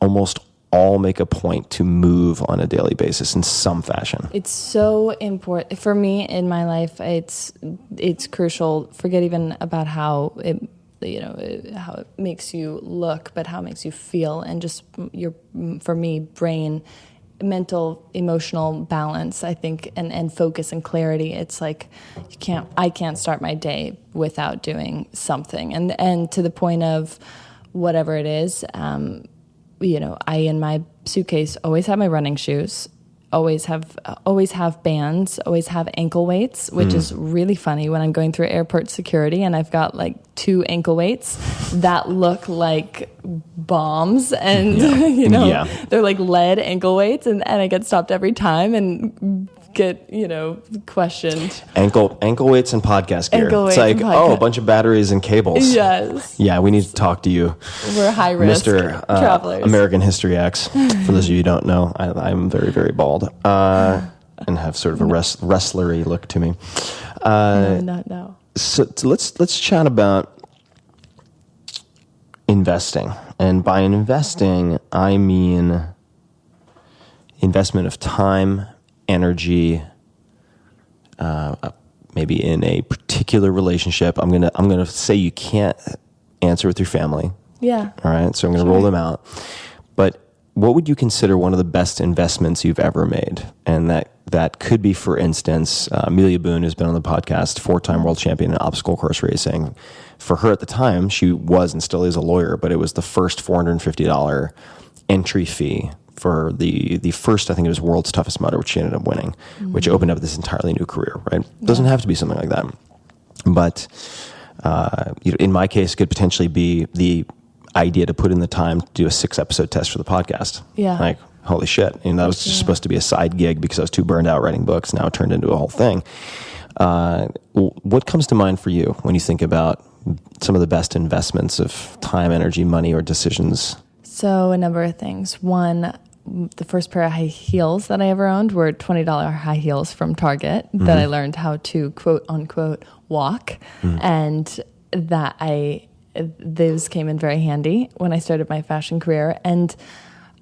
almost all make a point to move on a daily basis in some fashion. It's so important for me in my life. It's crucial. Forget even about how it makes you look, but how it makes you feel, and just for me, brain mental, emotional balance, I think, and focus and clarity. It's like I can't start my day without doing something. And to the point of whatever it is, I in my suitcase always have my running shoes, always have bands, always have ankle weights, which is really funny when I'm going through airport security and I've got like 2 ankle weights that look like bombs, and they're like lead ankle weights, and I get stopped every time and get questioned. Ankle weights and podcast gear. Ankle it's weights like, and a bunch of batteries and cables. Yes. Yeah, we need to talk to you. We're high risk Mr. travelers. American History X. For those of you who don't know, I'm very, very bald and have sort of a wrestlery look to me. No. So let's chat about investing. And by investing, I mean investment of time, energy, maybe in a particular relationship. I'm gonna say you can't answer with your family. Yeah. All right. So I'm gonna roll them out. But what would you consider one of the best investments you've ever made? And that could be, for instance, Amelia Boone, who's been on the podcast, 4-time world champion in obstacle course racing. For her at the time, she was and still is a lawyer, but it was the first $450 entry fee for the first, I think it was World's Toughest Mudder, which she ended up winning, which opened up this entirely new career, right? Doesn't have to be something like that. But in my case, it could potentially be the idea to put in the time to do a 6-episode test for the podcast. Yeah. Like, holy shit. That was just supposed to be a side gig because I was too burned out writing books. Now it turned into a whole thing. What comes to mind for you when you think about some of the best investments of time, energy, money, or decisions? So a number of things. One, the first pair of high heels that I ever owned were $20 high heels from Target that I learned how to quote unquote walk, and those came in very handy when I started my fashion career. And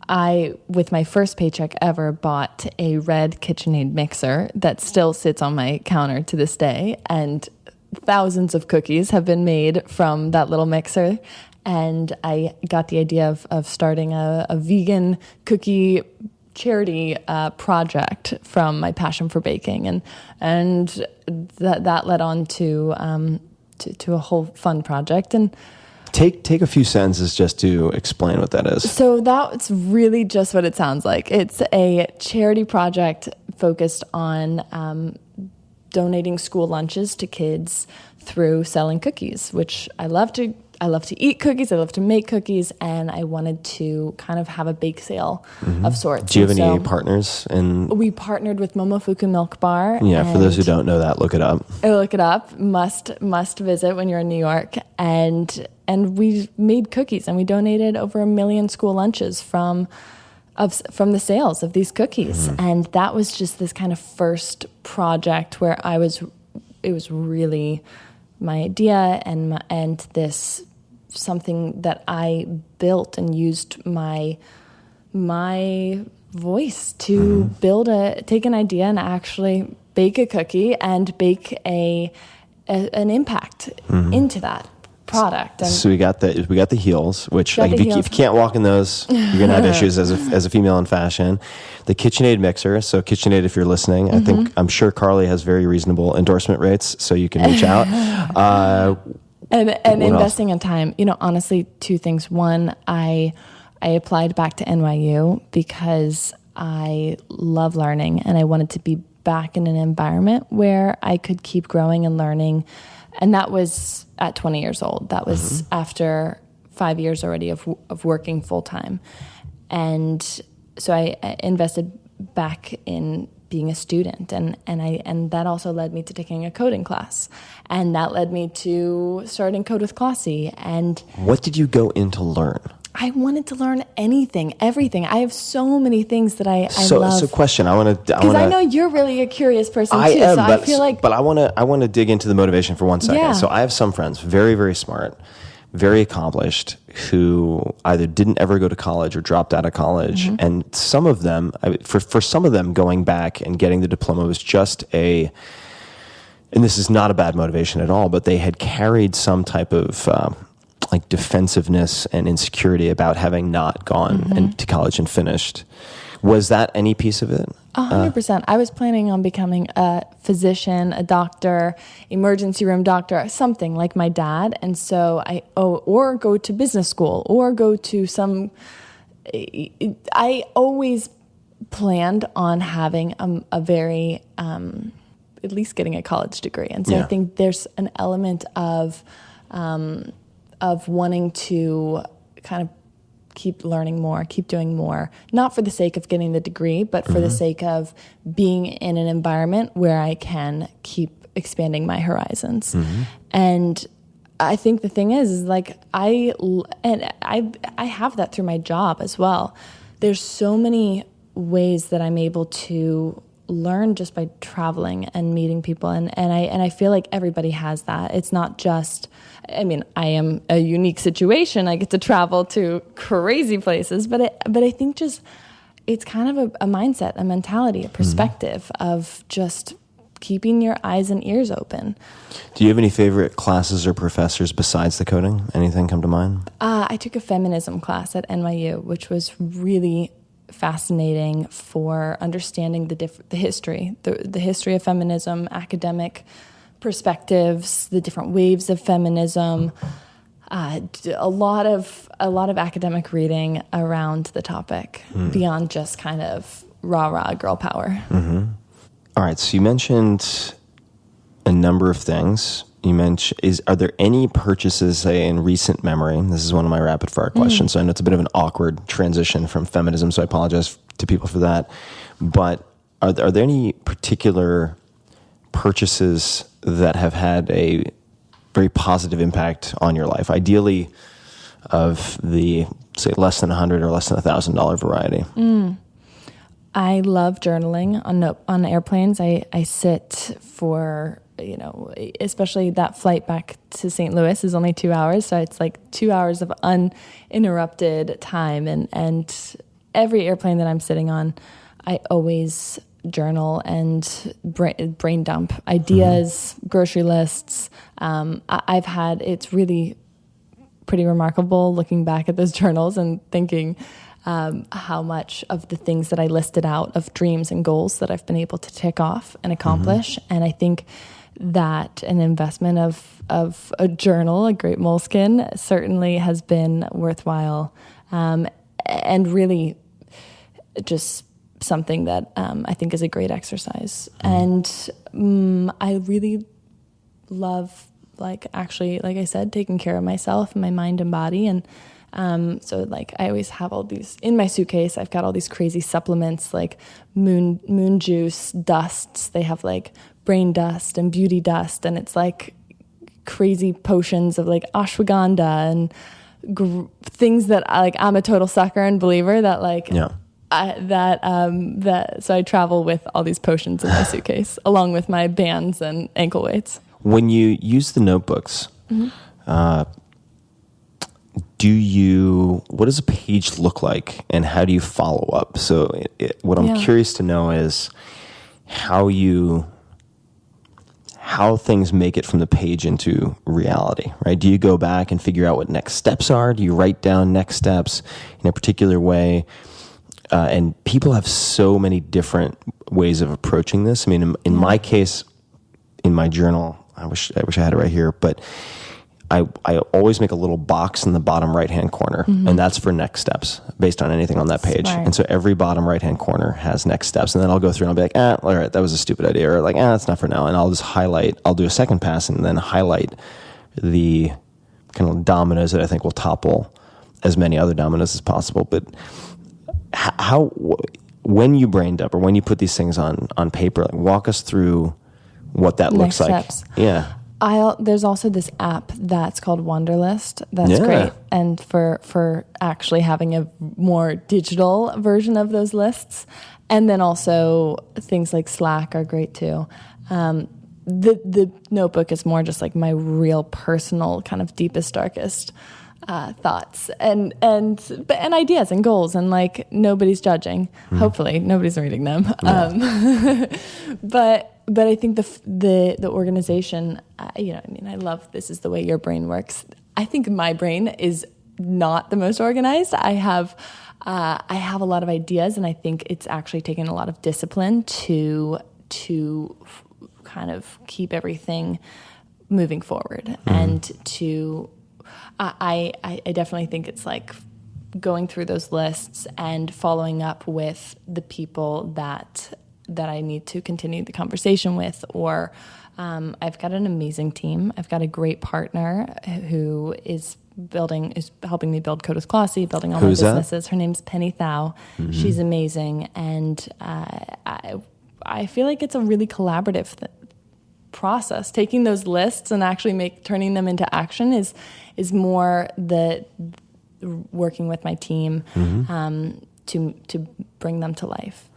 I, with my first paycheck ever, bought a red KitchenAid mixer that still sits on my counter to this day, and thousands of cookies have been made from that little mixer. And I got the idea of starting a vegan cookie charity project from my passion for baking, and that led on to a whole fun project. And take a few sentences just to explain what that is. So that's really just what it sounds like. It's a charity project focused on donating school lunches to kids through selling cookies, which I love to eat cookies. I love to make cookies, and I wanted to kind of have a bake sale of sorts. Do you have any partners? We partnered with Momofuku Milk Bar. Yeah, for those who don't know that, look it up. Look it up. Must visit when you're in New York. And we made cookies, and we donated over 1 million school lunches from the sales of these cookies. And that was just this kind of first project where it was really my idea and this something that I built and used my voice to take an idea and actually bake a cookie and bake an impact into that product. And so we got the heels, which like, if you can't walk in those, you're gonna have issues as a female in fashion. The KitchenAid mixer. So KitchenAid, if you're listening, I'm sure Karlie has very reasonable endorsement rates, so you can reach out. And investing in time. Honestly, 2 things. One, I applied back to NYU because I love learning, and I wanted to be back in an environment where I could keep growing and learning. And that was at 20 years old. That was after 5 years already of working full time. And so I invested back in being a student, and that also led me to taking a coding class, and that led me to starting Code with Kloss. And what did you go in to learn? I wanted to learn everything. I have so many things that I love. So question, because I know you're really a curious person too. I feel like, but I want to dig into the motivation for 1 second. Yeah. So I have some friends, very, very smart, very accomplished, who either didn't ever go to college or dropped out of college. And some of them, for some of them, going back and getting the diploma was just and this is not a bad motivation at all, but they had carried some type of like defensiveness and insecurity about having not gone into college and finished. Was that any piece of it? 100%. I was planning on becoming a physician, a doctor, emergency room doctor, something like my dad. And so or go to business school or go to some, I always planned on having a very, at least getting a college degree. And so I think there's an element of wanting to kind of keep learning more, keep doing more, not for the sake of getting the degree, but for the sake of being in an environment where I can keep expanding my horizons. And I think the thing is like I have that through my job as well. There's so many ways that I'm able to learn just by traveling and meeting people, and I feel like everybody has that. It's not just, I mean, I am a unique situation. I get to travel to crazy places, but I think just it's kind of a mindset, a mentality, a perspective of just keeping your eyes and ears open. Do you have any favorite classes or professors besides the coding? Anything come to mind? I took a feminism class at NYU, which was really fascinating for understanding the history of feminism, academic perspectives, the different waves of feminism. A lot of academic reading around the topic beyond just kind of rah girl power. All right, so you mentioned a number of things. You mentioned, are there any purchases, say, in recent memory? This is one of my rapid fire questions. So I know it's a bit of an awkward transition from feminism, so I apologize to people for that. But are there any particular purchases that have had a very positive impact on your life? Ideally, of the, say, less than $100 or less than $1,000 variety. I love journaling on airplanes. I sit for, especially that flight back to St. Louis is only 2 hours. So it's like 2 hours of uninterrupted time. And every airplane that I'm sitting on, I always journal and brain dump ideas, grocery lists. It's really pretty remarkable looking back at those journals and thinking how much of the things that I listed out of dreams and goals that I've been able to tick off and accomplish. And I think that an investment of a journal, a great moleskin, certainly has been worthwhile, and really just something that I think is a great exercise. And I really love, like I said, taking care of myself, my mind and body. And so like I always have all these in my suitcase. I've got all these crazy supplements like moon juice, dusts. They have like brain dust and beauty dust, and it's like crazy potions of like ashwagandha and things that I'm a total sucker and believer that like so I travel with all these potions in my suitcase along with my bands and ankle weights. When you use the notebooks, what does a page look like and how do you follow up? So what I'm curious to know is how things make it from the page into reality, right? Do you go back and figure out what next steps are? Do you write down next steps in a particular way? And people have so many different ways of approaching this. I mean, in my case, in my journal, I wish I had it right here, but I always make a little box in the bottom right-hand corner, and that's for next steps based on anything on that page. Smart. And so every bottom right-hand corner has next steps, and then I'll go through and I'll be like, all right, that was a stupid idea, or like, that's not for now. And I'll just I'll do a second pass and then highlight the kind of dominoes that I think will topple as many other dominoes as possible. But when you brain dump or when you put these things on paper, like walk us through what that looks like. Steps. Yeah. There's also this app that's called Wonderlist. That's great. And for actually having a more digital version of those lists. And then also things like Slack are great too. The notebook is more just like my real personal kind of deepest, darkest thoughts and ideas and goals, and like nobody's judging. Hopefully nobody's reading them. But I think the organization, I love this is the way your brain works. I think my brain is not the most organized. I have I have a lot of ideas, and I think it's actually taken a lot of discipline to kind of keep everything moving forward. And to, I definitely think it's like going through those lists and following up with the people that I need to continue the conversation with, or I've got an amazing team. I've got a great partner who is helping me build Code with Kloss, building all Who's my that? businesses. Her name's Penny Thau. She's amazing, and I feel like it's a really collaborative process. Taking those lists and actually turning them into action is more the working with my team to bring them to life.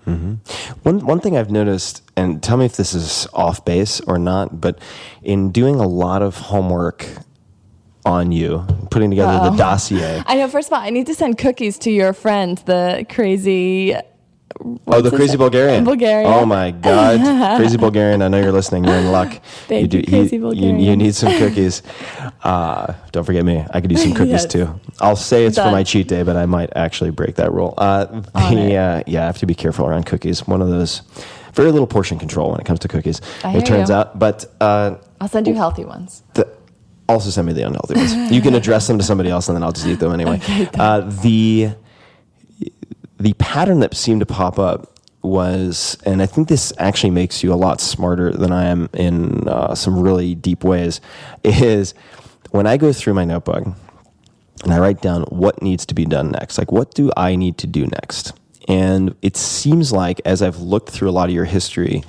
One thing I've noticed, and tell me if this is off base or not, but in doing a lot of homework on you, putting together the dossier. I know, first of all, I need to send cookies to your friend, the crazy... The crazy Bulgarian. Bulgarian. Oh my God. Crazy Bulgarian. I know you're listening. You're in luck. Thank you, crazy Bulgarian. You need some cookies. Don't forget me. I could use some cookies Yes. too. I'll say it's for Done. my cheat day, but I might actually break that rule. I have to be careful around cookies. One of those, very little portion control when it comes to cookies. I hear It turns you. out. But I'll send you healthy ones. also send me the unhealthy ones. You can address them to somebody else, and then I'll just eat them anyway. Okay, The pattern that seemed to pop up was, and I think this actually makes you a lot smarter than I am in some really deep ways, is when I go through my notebook and I write down what needs to be done next, like what do I need to do next? And it seems like as I've looked through a lot of your history,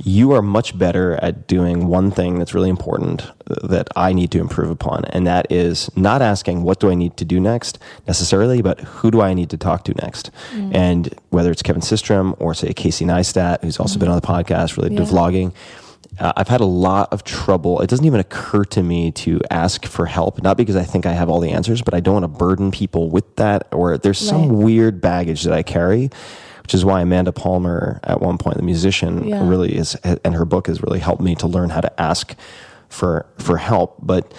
you are much better at doing one thing that's really important that I need to improve upon. And that is not asking what do I need to do next necessarily, but who do I need to talk to next? And whether it's Kevin Systrom or say Casey Neistat, who's also been on the podcast related to vlogging, I've had a lot of trouble. It doesn't even occur to me to ask for help, not because I think I have all the answers, but I don't want to burden people with that, or there's some weird baggage that I carry, which is why Amanda Palmer, at one point, the musician, really is, and her book has really helped me to learn how to ask for help. But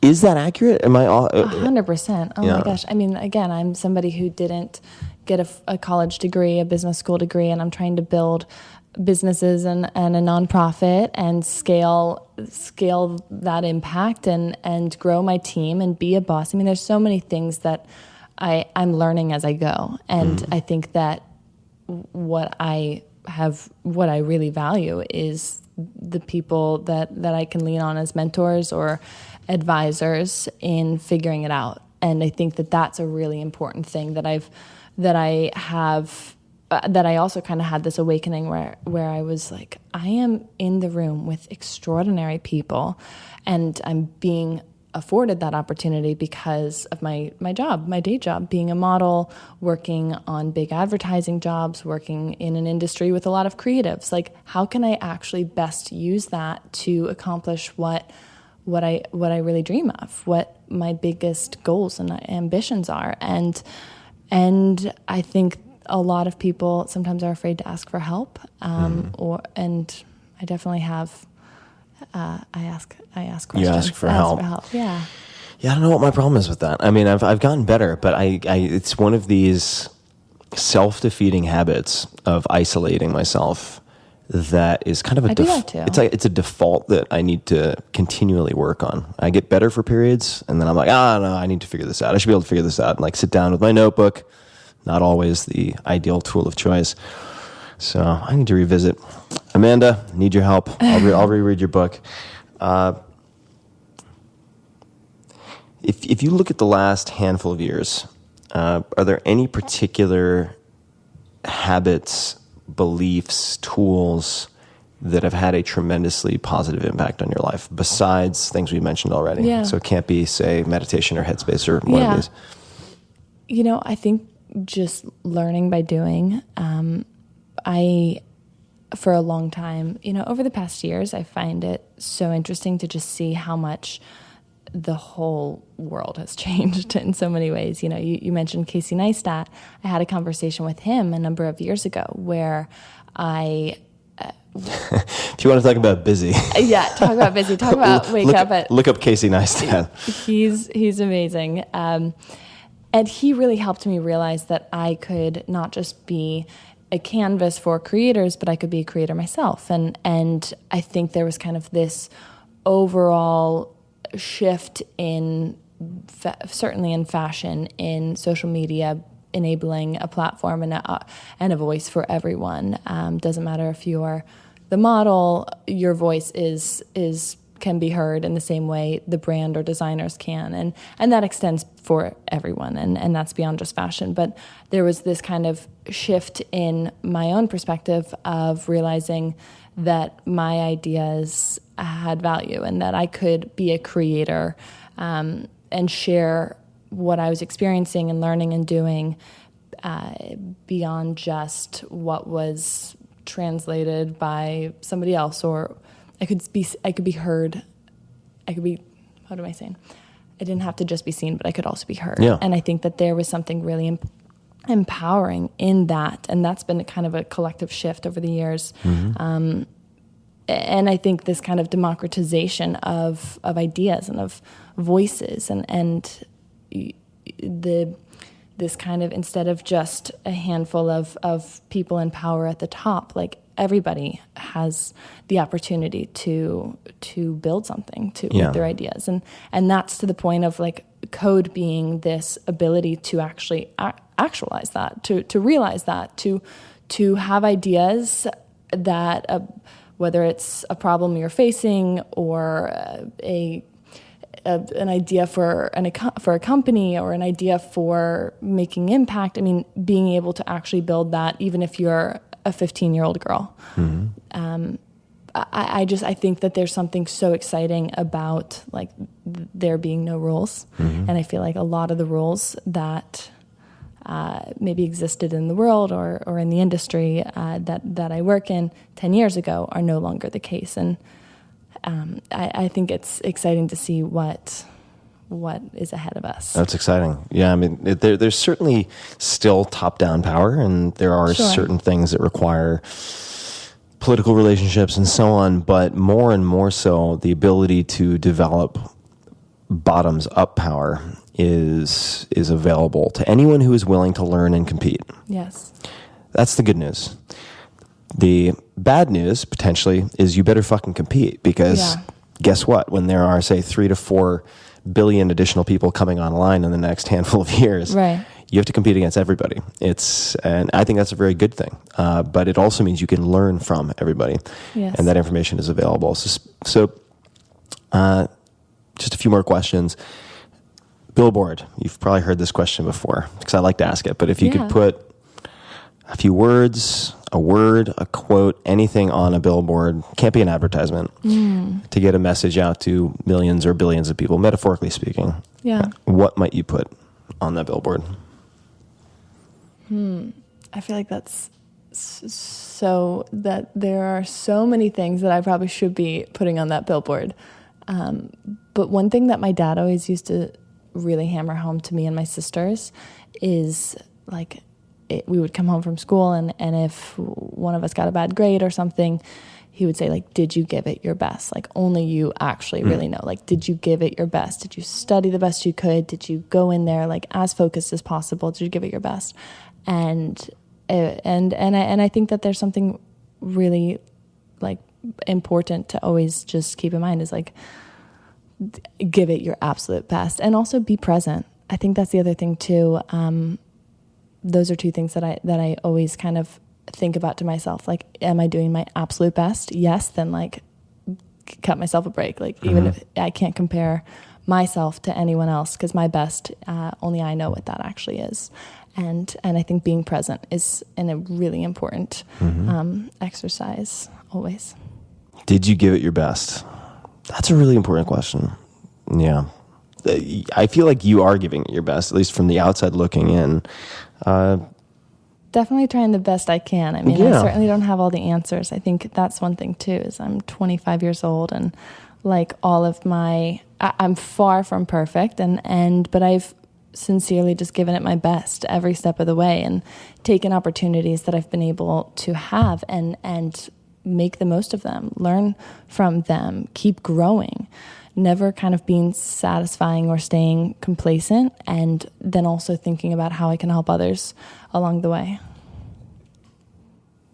is that accurate? Am I 100%. Oh my gosh. I mean, again, I'm somebody who didn't get a college degree, a business school degree, and I'm trying to build businesses and a nonprofit and scale that impact and grow my team and be a boss. I mean, there's so many things that I'm learning as I go. And I think that what I really value is the people that I can lean on as mentors or advisors in figuring it out. And I think that that's a really important thing that I also kind of had this awakening where I was like, I am in the room with extraordinary people, and I'm being afforded that opportunity because of my job, my day job, being a model, working on big advertising jobs, working in an industry with a lot of creatives. Like, how can I actually best use that to accomplish what I really dream of, what my biggest goals and ambitions are? And I think a lot of people sometimes are afraid to ask for help, and I definitely have. I ask questions. You ask for help. Yeah. Yeah, I don't know what my problem is with that. I mean, I've gotten better, but I it's one of these self-defeating habits of isolating myself that is kind of I do that too. It's a default that I need to continually work on. I get better for periods, and then I'm like, no, I need to figure this out. I should be able to figure this out. And like sit down with my notebook. Not always the ideal tool of choice. So I need to revisit. Amanda, I need your help. I'll reread your book. If you look at the last handful of years, are there any particular habits, beliefs, tools that have had a tremendously positive impact on your life besides things we mentioned already? Yeah. So it can't be, say, meditation or Headspace or one of these. You know, I think just learning by doing. For a long time, over the past years, I find it so interesting to just see how much the whole world has changed in so many ways. You mentioned Casey Neistat. I had a conversation with him a number of years ago where If you want to talk about busy. talk about busy, talk about look up Casey Neistat. He's amazing. And he really helped me realize that I could not just be a canvas for creators, but I could be a creator myself. And I think there was kind of this overall shift in, certainly in fashion, in social media, enabling a platform and a voice for everyone. Doesn't matter if you're the model, your voice can be heard in the same way the brand or designers can. And that extends for everyone, and that's beyond just fashion. But there was this kind of shift in my own perspective of realizing that my ideas had value and that I could be a creator and share what I was experiencing and learning and doing beyond just what was translated by somebody else, or I could be heard. What am I saying? I didn't have to just be seen, but I could also be heard. Yeah. And I think that there was something really empowering in that. And that's been kind of a collective shift over the years. And I think this kind of democratization of ideas and of voices and this kind of, instead of just a handful of people in power at the top, like everybody has the opportunity to build something with their ideas, and that's to the point of like code being this ability to actually actualize that, to realize that, to have ideas that whether it's a problem you're facing or an idea for a company or an idea for making impact. I mean, being able to actually build that, even if you're a 15-year-old girl. I think that there's something so exciting about like there being no rules, and I feel like a lot of the rules that maybe existed in the world or in the industry that I work in 10 years ago are no longer the case, and I think it's exciting to see what is ahead of us. That's exciting. Yeah, I mean, there's certainly still top-down power, and there are certain things that require political relationships and so on, but more and more so, the ability to develop bottoms-up power is available to anyone who is willing to learn and compete. Yes. That's the good news. The bad news, potentially, is you better fucking compete, because guess what? When there are, say, 3 to 4 billion additional people coming online in the next handful of years, you have to compete against everybody. And I think that's a very good thing. But it also means you can learn from everybody, and that information is available. So just a few more questions. Billboard, you've probably heard this question before, because I like to ask it, but if you could put a few words, a word, a quote, anything on a billboard, can't be an advertisement, to get a message out to millions or billions of people, metaphorically speaking. Yeah. What might you put on that billboard? I feel like that's so that there are so many things that I probably should be putting on that billboard. But one thing that my dad always used to really hammer home to me and my sisters is like, we would come home from school and if one of us got a bad grade or something, he would say, like, did you give it your best? Like, only you actually really know. Like, did you give it your best? Did you study the best you could? Did you go in there like as focused as possible? Did you give it your best? And I think that there's something really like important to always just keep in mind is like, give it your absolute best, and also be present. I think that's the other thing too. Those are two things that I always kind of think about to myself. Like, am I doing my absolute best? Yes. Then like cut myself a break. Like even if I can't compare myself to anyone else, because my best, only I know what that actually is. And I think being present is a really important exercise always. Did you give it your best? That's a really important question. Yeah. I feel like you are giving it your best, at least from the outside looking in. Definitely trying the best I can. I mean, I certainly don't have all the answers. I think that's one thing too, is I'm 25 years old and like all of I'm far from perfect but I've sincerely just given it my best every step of the way and taken opportunities that I've been able to have and make the most of them, learn from them, keep growing. never kind of being satisfying or staying complacent, and then also thinking about how I can help others along the way.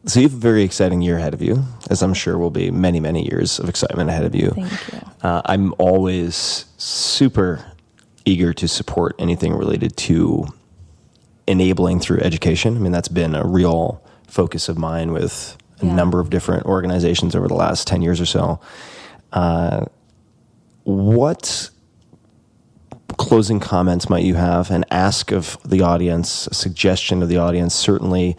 So you have a very exciting year ahead of you, as I'm sure will be many, many years of excitement ahead of you. Thank you. I'm always super eager to support anything related to enabling through education. I mean, that's been a real focus of mine with a number of different organizations over the last 10 years or so. What closing comments might you have, and ask of the audience, a suggestion of the audience, certainly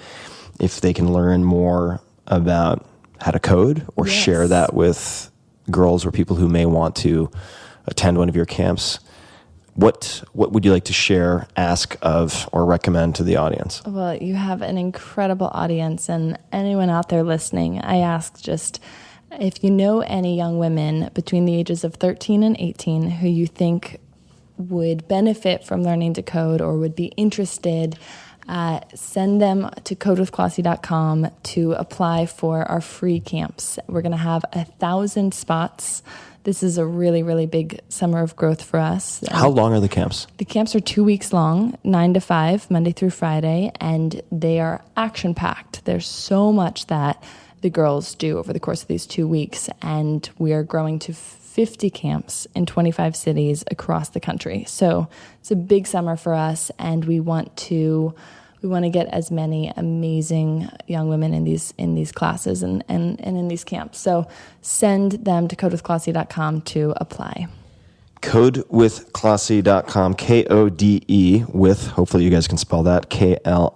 if they can learn more about how to code or share that with girls or people who may want to attend one of your camps? What would you like to share, ask of, or recommend to the audience? Well, you have an incredible audience, and anyone out there listening, I ask just if you know any young women between the ages of 13 and 18 who you think would benefit from learning to code or would be interested, send them to codewithklossy.com to apply for our free camps. We're going to have 1,000 spots. This is a really, really big summer of growth for us. How long are the camps? The camps are 2 weeks long, 9 to 5, Monday through Friday, and they are action-packed. There's so much that the girls do over the course of these 2 weeks, and we are growing to 50 camps in 25 cities across the country. So it's a big summer for us, and we want to get as many amazing young women in these classes and in these camps. So send them to codewithklossy.com to apply. Codewithklossy.com, K-O-D-E with, hopefully you guys can spell that, K-L-O-S-S-Y.com.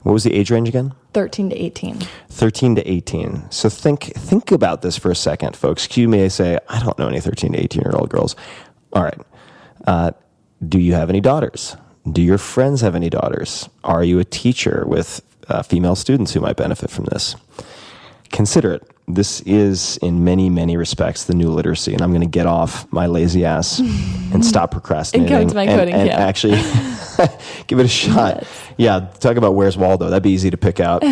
What was the age range again? 13 to 18. 13 to 18. So think about this for a second, folks. You may say, I don't know any 13 to 18-year-old girls. All right. Do you have any daughters? Do your friends have any daughters? Are you a teacher with female students who might benefit from this? Consider it. This is, in many, many respects, the new literacy, and I'm going to get off my lazy ass and stop procrastinating. And come to my coding and camp. Actually give it a shot. Yes. Yeah, talk about Where's Waldo. That'd be easy to pick out.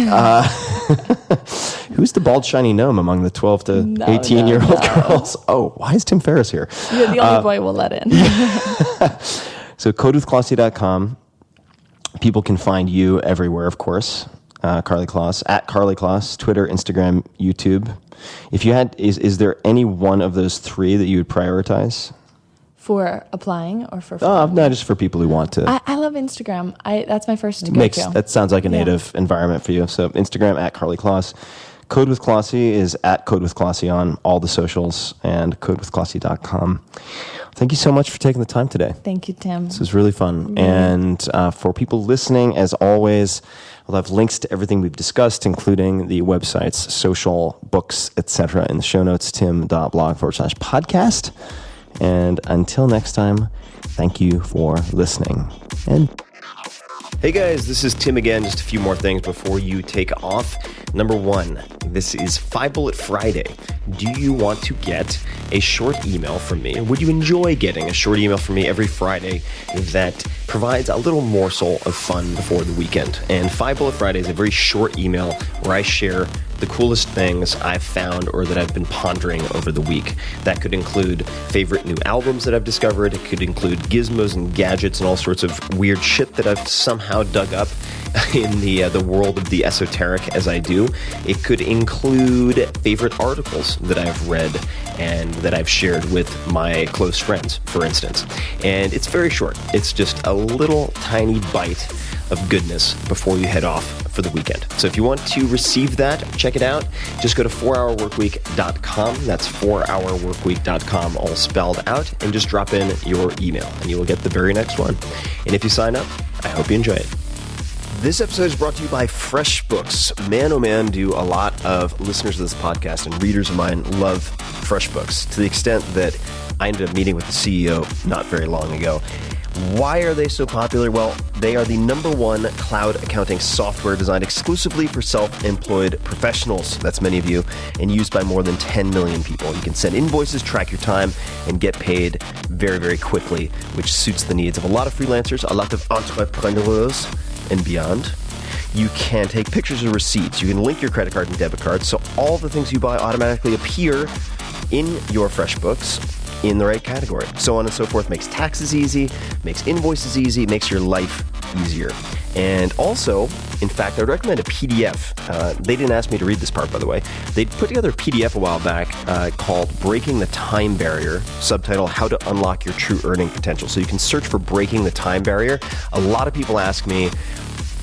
Who's the bald, shiny gnome among the 12 to 18-year-old girls? Oh, why is Tim Ferriss here? You're the only boy we'll let in. So codewithklossy.com. People can find you everywhere, of course. Karlie Kloss, at Karlie Kloss, Twitter, Instagram, YouTube. If you had, is there any one of those three that you would prioritize? For applying or for No, just for people who want to. I love Instagram. That's my first to go to. That sounds like a native environment for you. So Instagram, at Karlie Kloss. Code with Klossy is at Code with Klossy on all the socials, and codewithklossy.com. Thank you so much for taking the time today. Thank you, Tim. This was really fun. And for people listening, as always, I'll have links to everything we've discussed, including the websites, social, books, etc. in the show notes, tim.blog/podcast. And until next time, thank you for listening. And hey guys, this is Tim again. Just a few more things before you take off. Number one, this is 5 Bullet Friday. Do you want to get a short email from me? Would you enjoy getting a short email from me every Friday that provides a little morsel of fun before the weekend? And 5 Bullet Friday is a very short email where I share the coolest things I've found or that I've been pondering over the week. That could include favorite new albums that I've discovered. It could include gizmos and gadgets and all sorts of weird shit that I've somehow dug up in the world of the esoteric as I do. It could include favorite articles that I've read and that I've shared with my close friends, for instance. And it's very short. It's just a little tiny bite of goodness before you head off for the weekend. So if you want to receive that, check it out. Just go to 4hourworkweek.com. That's 4hourworkweek.com, all spelled out, and just drop in your email, and you will get the very next one. And if you sign up, I hope you enjoy it. This episode is brought to you by FreshBooks. Man, oh man, do a lot of listeners of this podcast and readers of mine love FreshBooks to the extent that I ended up meeting with the CEO not very long ago. Why are they so popular? Well, they are the #1 cloud accounting software designed exclusively for self-employed professionals. That's many of you, and used by more than 10 million people. You can send invoices, track your time, and get paid very, very quickly, which suits the needs of a lot of freelancers, a lot of entrepreneurs, and beyond. You can take pictures of receipts. You can link your credit card and debit card, so all the things you buy automatically appear in your FreshBooks in the right category. So on and so forth. Makes taxes easy, makes invoices easy, makes your life easier. And also, in fact, I would recommend a PDF. They didn't ask me to read this part, by the way. They put together a PDF a while back called Breaking the Time Barrier, subtitle How to Unlock Your True Earning Potential. So you can search for Breaking the Time Barrier. A lot of people ask me,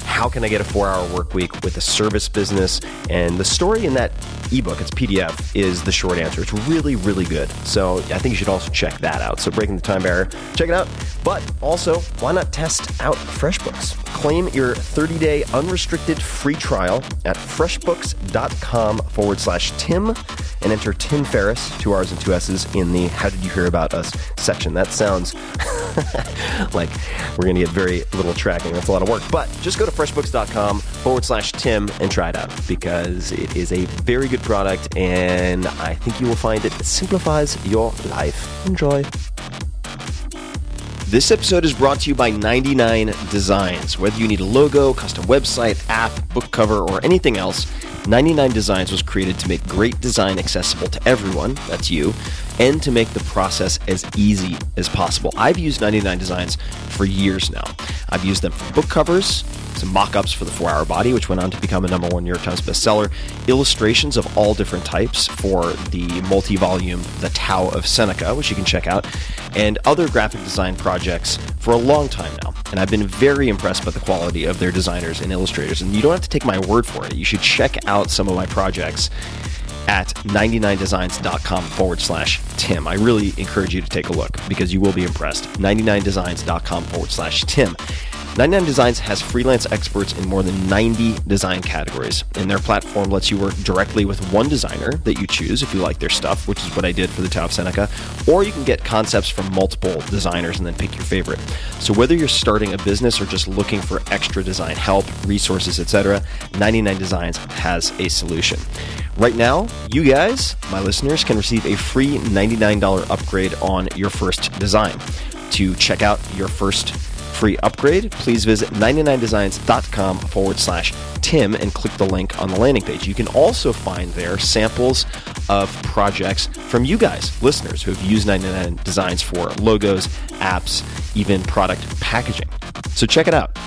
how can I get a 4-hour work week with a service business? And the story in that ebook, it's PDF, is the short answer. It's really, really good. So I think you should also check that out. So Breaking the Time Barrier, check it out. But also, why not test out FreshBooks? Claim your 30-day unrestricted free trial at freshbooks.com/Tim and enter Tim Ferriss, 2 R's and 2 S's, in the How Did You Hear About Us section. That sounds like we're going to get very little tracking. That's a lot of work. But just go to freshbooks.com/Tim and try it out, because it is a very good product and I think you will find it simplifies your life. Enjoy. This episode is brought to you by 99 Designs. Whether you need a logo, custom website, app, book cover, or anything else, 99 Designs was created to make great design accessible to everyone, that's you, and to make the process as easy as possible. I've used 99 Designs for years now. I've used them for book covers, some mock-ups for the 4-Hour Body, which went on to become a #1 New York Times bestseller, illustrations of all different types for the multi-volume The Tao of Seneca, which you can check out, and other graphic design projects for a long time now. And I've been very impressed by the quality of their designers and illustrators. And you don't have to take my word for it. You should check out some of my projects at 99designs.com/Tim. I really encourage you to take a look because you will be impressed. 99designs.com/Tim. 99 Designs has freelance experts in more than 90 design categories, and their platform lets you work directly with one designer that you choose if you like their stuff, which is what I did for the Tao of Seneca, or you can get concepts from multiple designers and then pick your favorite. So whether you're starting a business or just looking for extra design help, resources, etc., 99 Designs has a solution. Right now, you guys, my listeners, can receive a free $99 upgrade on your first design. To check out your first free upgrade, please visit 99designs.com/Tim and click the link on the landing page. You can also find there samples of projects from you guys, listeners, who have used 99 Designs for logos, apps, even product packaging. So check it out,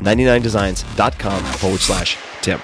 99designs.com/Tim.